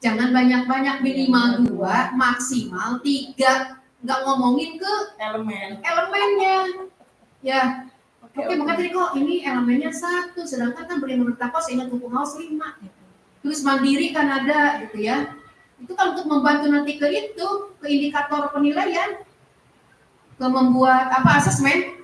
jangan banyak-banyak, minimal 2, maksimal 3. Nggak ngomongin ke elemennya. Ya. Oke, maka tadi kok ini elemennya 1, sedangkan kan beriman bertakwa seingat hukum haus 5. Terus mandiri kan ada gitu ya. Itu kan untuk membantu nanti ke itu, ke indikator penilaian, ke membuat apa asesmen.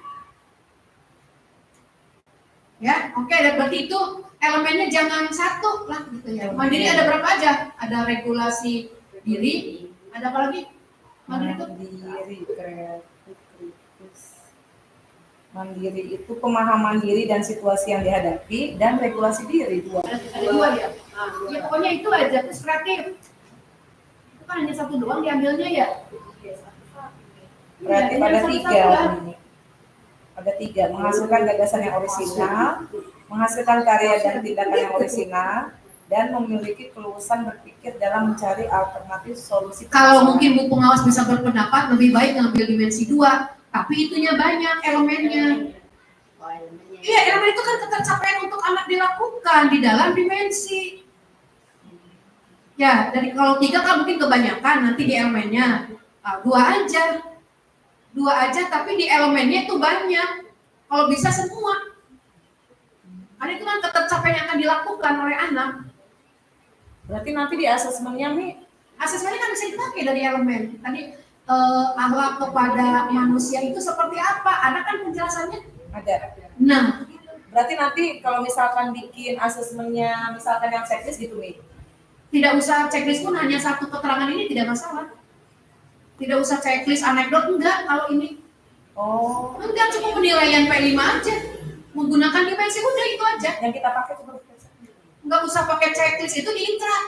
Ya, oke, berarti itu elemennya jangan 1 lah gitu ya. Mandiri ada berapa aja? Ada regulasi diri, ada apa lagi? Mandiri itu Mandiri itu pemahaman diri dan situasi yang dihadapi dan regulasi diri 2. ada 2 ya. Ya pokoknya itu aja, terus kreatif. Itu kan hanya 1 doang diambilnya ya. Berarti Iya, pada hanya 3 satu-satu ini. Ada 3, menghasilkan gagasan yang orisinal, menghasilkan karya dan tindakan yang orisinal, dan memiliki keluasan berpikir dalam mencari alternatif solusi. Kalau mungkin Bu pengawas bisa berpendapat lebih baik ngambil dimensi 2. Tapi itunya banyak elemennya. Iya, elemen itu kan ketercapaian untuk anak dilakukan di dalam dimensi. Ya, dari kalau 3 kan mungkin kebanyakan nanti di elemennya. 2 aja. 2 aja tapi di elemennya itu banyak. Kalau bisa semua. Karena itu kan ketercapaian yang akan dilakukan oleh anak. Berarti nanti di asesmennya nih, Asesmennya kan bisa dipakai dari elemen. Tadi akhlak kepada manusia itu seperti apa? Ada kan penjelasannya? ada. Nah, Berarti nanti kalau misalkan bikin asesmennya, misalkan yang checklist gitu nih, tidak usah checklist pun, hanya 1 keterangan ini tidak masalah. Tidak usah checklist anekdot, enggak kalau ini. oh, Enggak, cukup penilaian P5 aja. Menggunakan dimensi udah itu aja. yang kita pakai seperti itu. Enggak usah pakai checklist, itu di intra.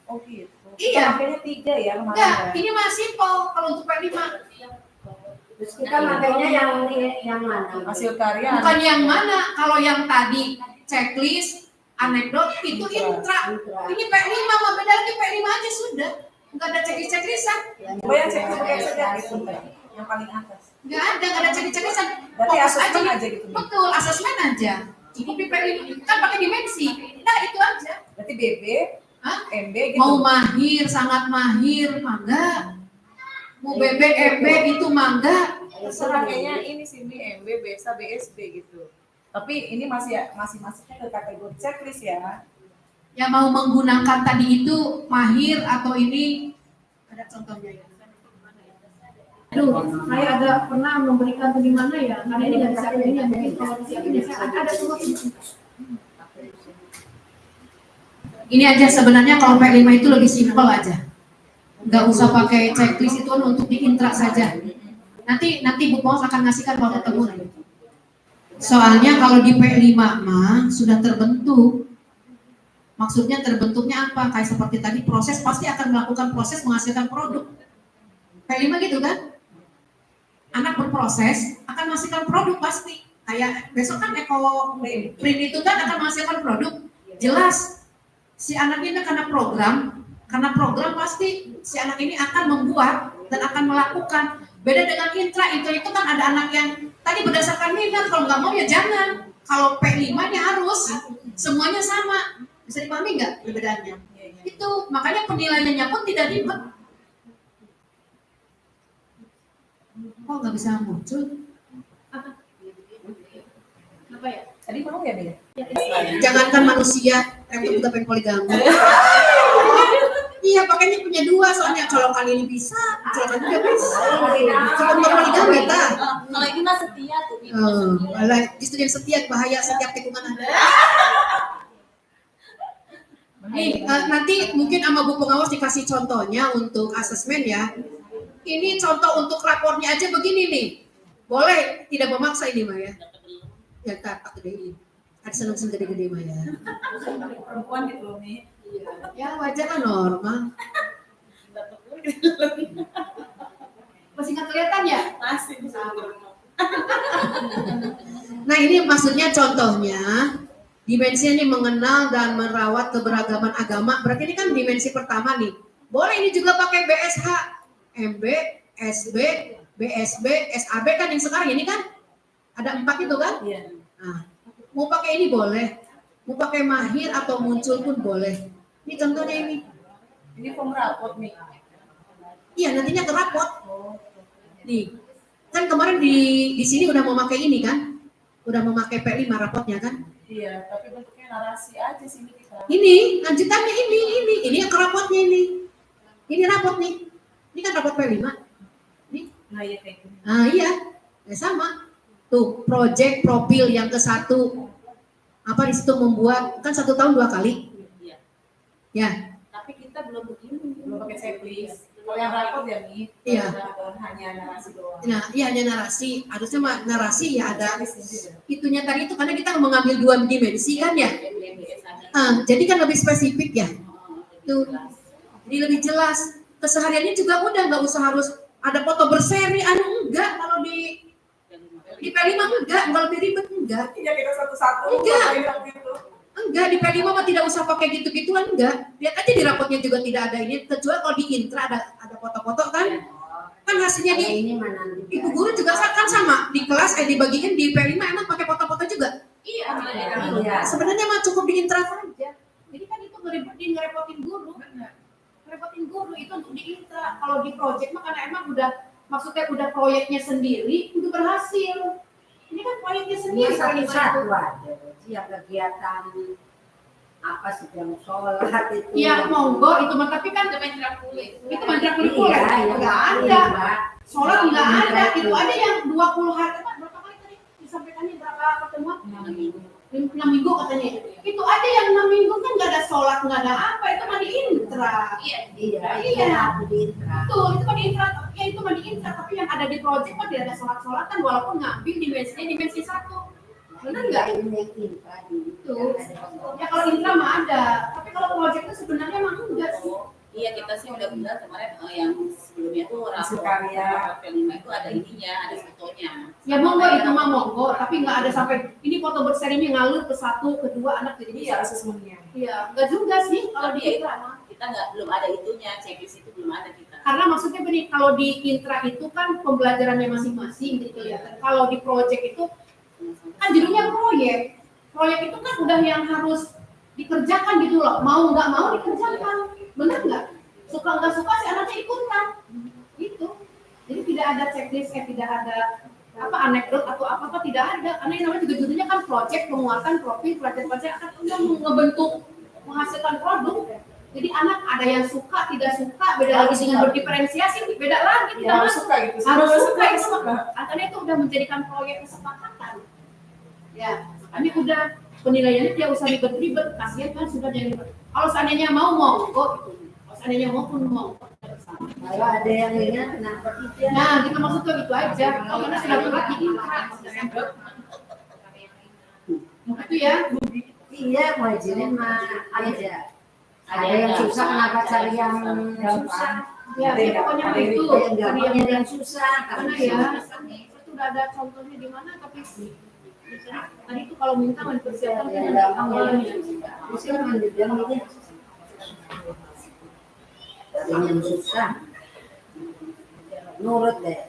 Oh gitu. Iya. Kita pakainya 3 ya kemarin. Enggak, ya? ini masih simple kalau untuk P5. Terus kita makanya yang mana? Hasil karya. Bukan yang mana, kalau yang tadi checklist, anekdot, itu intra. Ini P5, mah beda lagi P5 aja sudah. Enggak ada checklist-checklistan. Oh yang checklist pakai saja gitu, yang paling atas. Enggak ada checklist-checklistan. Berarti Fokus asesmen aja gitu. Betul, asesmen aja. Cukup di P5, kan pakai dimensi. Nah, itu aja. Berarti BB, Hah? MB gitu. Mau mahir, sangat mahir, mangga. Mau BB, MB itu mangga. Terserah kayaknya ini sini MB, BSA, BSB gitu. Tapi ini masih masuknya ke kategori checklist ya. Yang mau menggunakan tadi itu mahir atau ini ada contohnya ya? Aduh, saya ada pernah memberikan di mana ya? Karena ini nggak bisa ini ya, mungkin kalau disiapin ya saya ada semua. Ini aja sebenarnya kalau P5 itu lebih simpel aja. Nggak usah pakai checklist itu untuk di intra saja. Nanti Bu Pos akan ngasihkan kalau ketemu. Soalnya kalau di P5 mah sudah terbentuk. Maksudnya terbentuknya apa? Kayak seperti tadi proses pasti akan melakukan proses menghasilkan produk. P5 gitu kan? Anak berproses akan menghasilkan produk pasti. Kayak besok kan print itu kan akan menghasilkan produk. Jelas si anak ini karena program pasti si anak ini akan membuat dan akan melakukan. Beda dengan intra itu kan ada anak yang tadi berdasarkan minat, kalau nggak mau ya jangan. Kalau P5-nya harus semuanya sama. Bisa dipahami nggak perbedaannya? Itu makanya penilaiannya pun tidak ribet. Kok nggak bisa muncul? Apa ya? Tadi mau ya dia? Jangankan manusia, reptil juga pengen poligami. Iya, makanya punya dua soalnya kalau kali ini bisa, kalau kali juga bisa. Kalau nggak poligami, tak? Kalau ini mah setia tuh. Malah justru yang setia bahaya setiap tikungan ada. Nih, nanti mungkin sama Bu Pengawas dikasih contohnya untuk asesmen ya. Ini contoh untuk rapornya aja begini nih. Boleh, tidak memaksa ini Mah ya. Ya tak gede ini. Ada seneng-seneng gede-gede Mah ya. Perempuan gitu loh nih. Ya wajar lah normal. Masih nggak kelihatan ya? Masih. Nah ini maksudnya contohnya. Dimensinya ini mengenal dan merawat keberagaman agama. Berarti ini kan dimensi pertama nih. Boleh ini juga pakai BSH. MB, SB, BSB, SAB kan yang sekarang ini kan ada 4 itu kan? Iya. Nah, mau pakai ini boleh, mau pakai mahir atau muncul pun boleh. Ini contohnya ini. Ini form raport nih. Iya nantinya ke rapot. Nih, kan kemarin di sini udah mau pakai ini kan? Udah mau pakai P5 rapotnya kan? Iya, tapi bentuknya narasi aja sini kita. Ini lanjutannya ini yang ke rapotnya ini. Ini rapot nih. Ini kan rapot P5. Nih. Nah iya kayak gini. Nah iya, ya sama. Tuh, project profil yang ke-1. Apa di situ membuat, kan 1 tahun 2 kali. Iya. Ya. Tapi kita belum begini. Belum pakai checklist. Kalau yang raport ya nih. Iya. Hanya narasi doang. Nah, iya hanya narasi. Harusnya mah narasi ya ada. Checklist ini. Itunya tadi itu karena kita mengambil 2 dimensi kan ya. Jadi kan lebih spesifik ya. Tuh. Jadi lebih jelas. Kesehariannya juga udah nggak usah harus ada foto berseri, enggak kalau di P5 enggak lebih ribet enggak. Iya kita satu-satu. Enggak. Gitu. Enggak di P5 mah tidak usah pakai gitu-gituan enggak. Lihat aja di rapotnya juga tidak ada ini. Kecuali kalau di intra ada foto-foto kan. Kan hasilnya di ibu guru juga kan sama di kelas dibagiin di P5 emang pakai foto-foto juga. Iya. Sebenarnya mah cukup di intra saja. Jadi kan itu ngerepotin guru. Ngerepotin guru itu untuk di intra. Kalau di project mah karena emang maksudnya udah proyeknya sendiri, udah berhasil. Ini kan proyeknya sendiri. Satu aja, siap kegiatan apa sedang sholat itu. Iya monggo itu mah tapi kan mantra kulit. Itu mantra kulit nggak ada. Sholat nggak ada. Itu ada yang 20 hari. Berapa kali tadi disampaikannya berapa pertemuan? 6 minggu katanya. Itu ada yang 6 minggu kan nggak ada sholat nggak ada apa itu mah di intra. Iya. Di intra. Betul itu mah di intra. Ya itu mah di intra tapi yang ada di project kan tidak ada sholat-sholatan walaupun ngambil dimensi 1. Benar nggak? Ini intra Itu. Ya kalau intra mah ada. Tapi kalau project itu sebenarnya mah enggak sih. Iya kita sih udah bilang kemarin yang sebelumnya tuh rapor karya P5 itu ada ininya, ada fotonya. Ya monggo itu mah monggo, tapi nggak ada sampai ini foto berserinya ngalur ke 1, ke 2 anak jadi Iya asesmennya. Iya, nggak juga sih kalau di intra mah. Kita belum ada itunya, checklist itu belum ada kita. Karena maksudnya begini, kalau di intra itu kan pembelajarannya masing-masing gitu ya. Kalau di project itu kan judulnya proyek. Proyek itu kan udah yang harus dikerjakan gitu loh. Mau nggak mau dikerjakan. Benar nggak? Suka nggak suka si anaknya ikutan. Gitu. Jadi tidak ada checklist, tidak ada anekdot atau apa tidak ada. Karena yang namanya juga judulnya kan project penguatan profil project akan ngebentuk menghasilkan produk. Jadi anak ada yang suka tidak suka, beda lagi dengan berdiferensiasi, beda lagi. Kita Harus suka gitu. harus suka itu. Karena itu udah menjadikan proyek kesepakatan. Ya, kami udah penilaiannya tidak usah ribet-ribet, kasihan kan sudah jadi. Kalau seandainya mau monggo, kalau seandainya mau pun mau. Kalau ada yang ingat kenapa tidak? Nah, kita maksudnya itu aja. Karena sudah berat jadi itu ya. Iya, mau izinin mah aja. Ada yang susah, kenapa cari yang susah? Ya, pokoknya itu. Yang gampang yang susah. Karena ya, itu udah ada contohnya di mana, tapi tadi itu kalau minta mempersiapkan Yang kan gampang awalnya. Mesti memang dibilang ini. Yang susah. Nurut deh.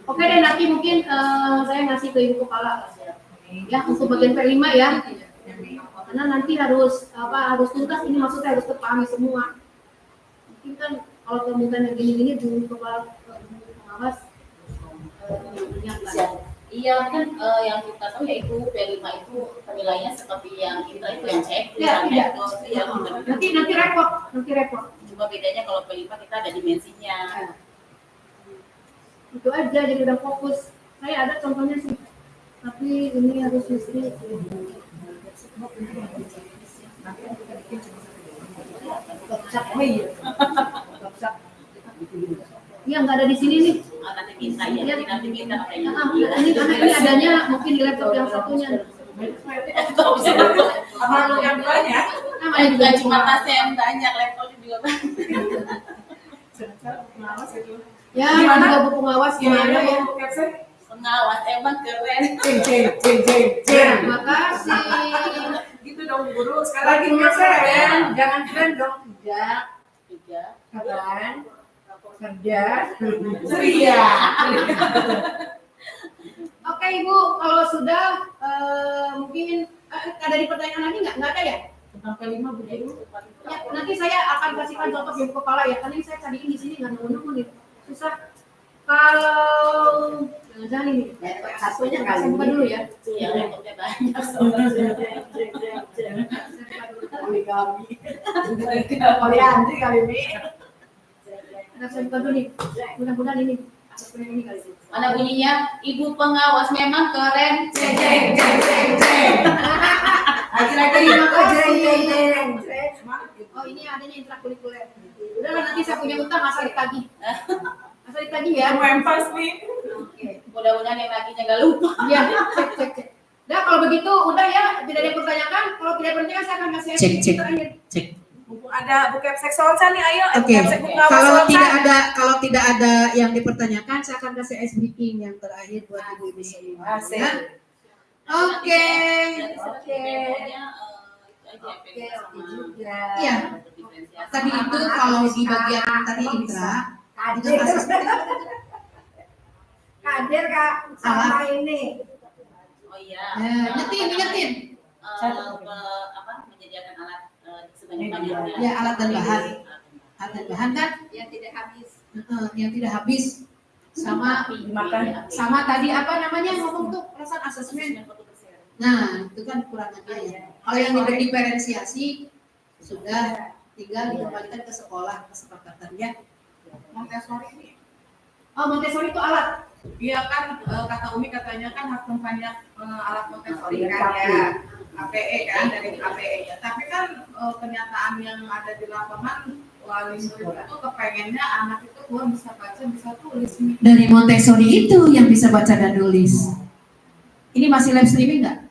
Oke deh, nanti mungkin saya ngasih ke Ibu Kepala ya untuk bagian P5 ya. Karena nanti harus tuntas, ini maksudnya harus terpahami semua. Mungkin kan kalau permintaan yang gini-gini Ibu Kepala pengawas Iya kan yang kita tahu yaitu P5 itu penilaiannya seperti yang kita itu yang cek. Ya, Iya. nanti repot. Cuma bedanya kalau P5 kita ada dimensinya. Itu aja, jadi udah fokus. Saya ada contohnya sih, tapi ini harus mesti iya nggak ada di sini nih. Nanti minta ya, nanti minta kayaknya. Ini adanya mungkin di laptop yang satunya. Apa yang banyak? Namanya juga Bukan cuma tasnya yang banyak, laptopnya juga banyak. ya, juga buku pengawas gimana ya? Pengawas emang keren. Terima kasih. Gitu dong guru. Sekali lagi keren. Jangan keren dong. Tidak. Tiga. Keren. Kerja. Ceria. Oke Ibu, kalau sudah mungkin ada di pertanyaan lagi nggak? Nggak ada ya? Tentang P5 begitu. Ya, nanti saya akan kasihkan contoh Ibu Kepala ya, karena ini saya cariin di sini nggak nemu nih, susah. Kalau jangan ini, Satunya saya kali buka ini. dulu ya. Iya, laptopnya banyak. Polianti kali ini. Saya buka dulu nih, mudah-mudahan ini. Ini kali ini. Mana bunyinya? Ibu pengawas memang keren. Lagi-lagi. Oh ini adanya intrakurikuler. Udah lah, nanti saya punya utang asal ditagih. Asal ditagih ya. Mempas nih. Oke. Mudah-mudahan yang lakinya nggak lupa. Iya, cek. Nah kalau begitu udah ya, tidak ada yang pertanyakan. Kalau tidak pertanyaan saya akan kasih Cek. terakhir. Ada buku seksual nih, ayo. Oke. Kalau Kalau tidak ada yang dipertanyakan, saya akan kasih ice breaking yang terakhir buat ibu-ibu semua. Ya. Oke. Oke juga. Iya. Tadi itu kalau di bagian tadi intra, Kadir. Kadir Kak sama ini. Oh iya. ngetin. Menyediakan alat sebanyak-banyaknya. Ya, alat dan bahan. Alat dan bahan kan Yang tidak habis. yang tidak habis sama tadi apa namanya ngomong tuh perasaan asesmen. Nah, itu kan kekurangannya ya. Kalau yang diferensiasi sudah tinggal dikembalikan ke sekolah kesepakatannya. Montessori. Oh Montessori itu alat. Iya kan kata Umi katanya kan harus banyak alat Montessori kan ya. APE kan dari APE ya. Tapi kan kenyataan yang ada di lapangan wali murid itu kepengennya anak itu keluar bisa baca bisa tulis. Dari Montessori itu yang bisa baca dan nulis. Ini masih live streaming nggak?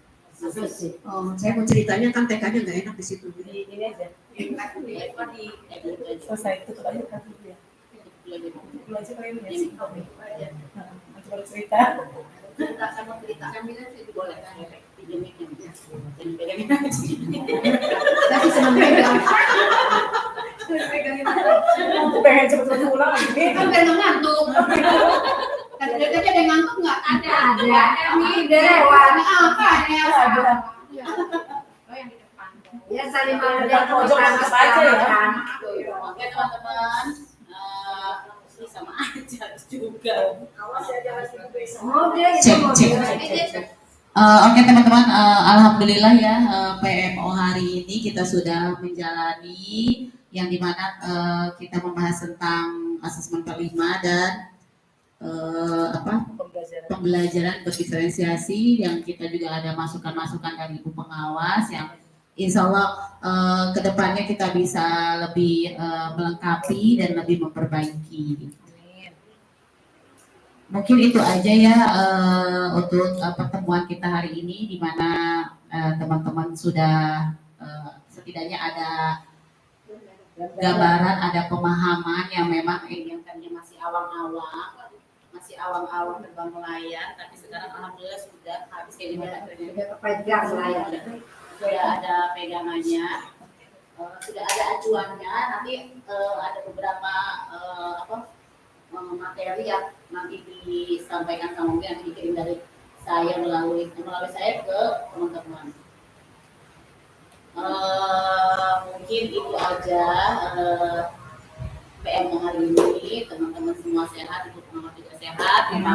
Oh, saya mau ceritanya kan TK-nya nggak enak di situ. Ini aja. Selesai tutup aja kan ya. Belajar kali ini ya sih. Coba cerita. Cerita sama cerita. Boleh. Tapi senang pegang. Pengen cepet-cepet pulang lagi. Kan pengen ngantuk. Tadi ada yang ngantuk nggak? Ada. Ini lewat. Apa? Ada. Oh yang di depan. Ya saling Jangan mengerti pojok sama saja ya. kan. Oke teman-teman, ini sama aja juga. Awas ya jangan sibuk besok. Mobil itu Cek, mobil. cek. Oke teman-teman, alhamdulillah ya PMO hari ini kita sudah menjalani yang dimana kita membahas tentang asesmen kelima dan pembelajaran berdiferensiasi yang kita juga ada masukan-masukan dari ibu pengawas yang insya Allah kedepannya kita bisa lebih melengkapi dan lebih memperbaiki. Mungkin itu aja ya untuk pertemuan kita hari ini, di mana teman-teman sudah setidaknya ada gambaran, ada pemahaman yang memang yang tadinya masih awam-awam terbang melayar, tapi sekarang alhamdulillah sudah habis Sudah kepegang lah ya. sudah ada pegangannya, sudah ada acuannya. Nanti ada beberapa materi yang nanti disampaikan sama mungkin nanti dikirim dari saya melalui saya ke teman-teman. Mungkin itu aja PM hari ini. Teman-teman semua sehat, ibu pengawas juga sehat. Terima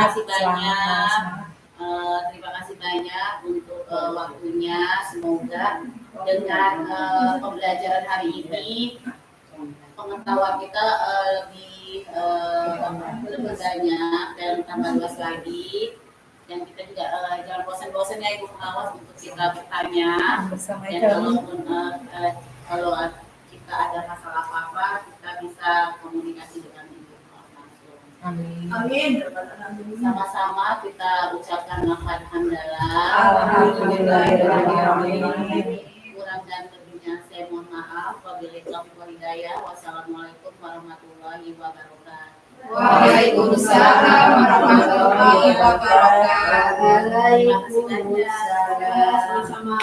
kasih banyak. Terima kasih banyak untuk waktunya. Semoga dengan pembelajaran hari ini pengetahuan kita lebih banyak dan tambah luas lagi. Dan kita juga jangan bosan-bosan ya ibu pengawas untuk kita bertanya. Dan kalau kita ada masalah apa-apa, kita bisa komunikasi dengan ibu pengawas langsung. Amin. Sama-sama kita ucapkan alhamdulillah. Alhamdulillahirrahmanirrahim. Kurang dan lebihnya saya mohon maaf. Wabillahi taufiq wal hidayah. Wassalamualaikum warahmatullahi wabarakatuh. Waalaikumsalam warahmatullahi wabarakatuh. Waalaikumsalam. Sama-sama.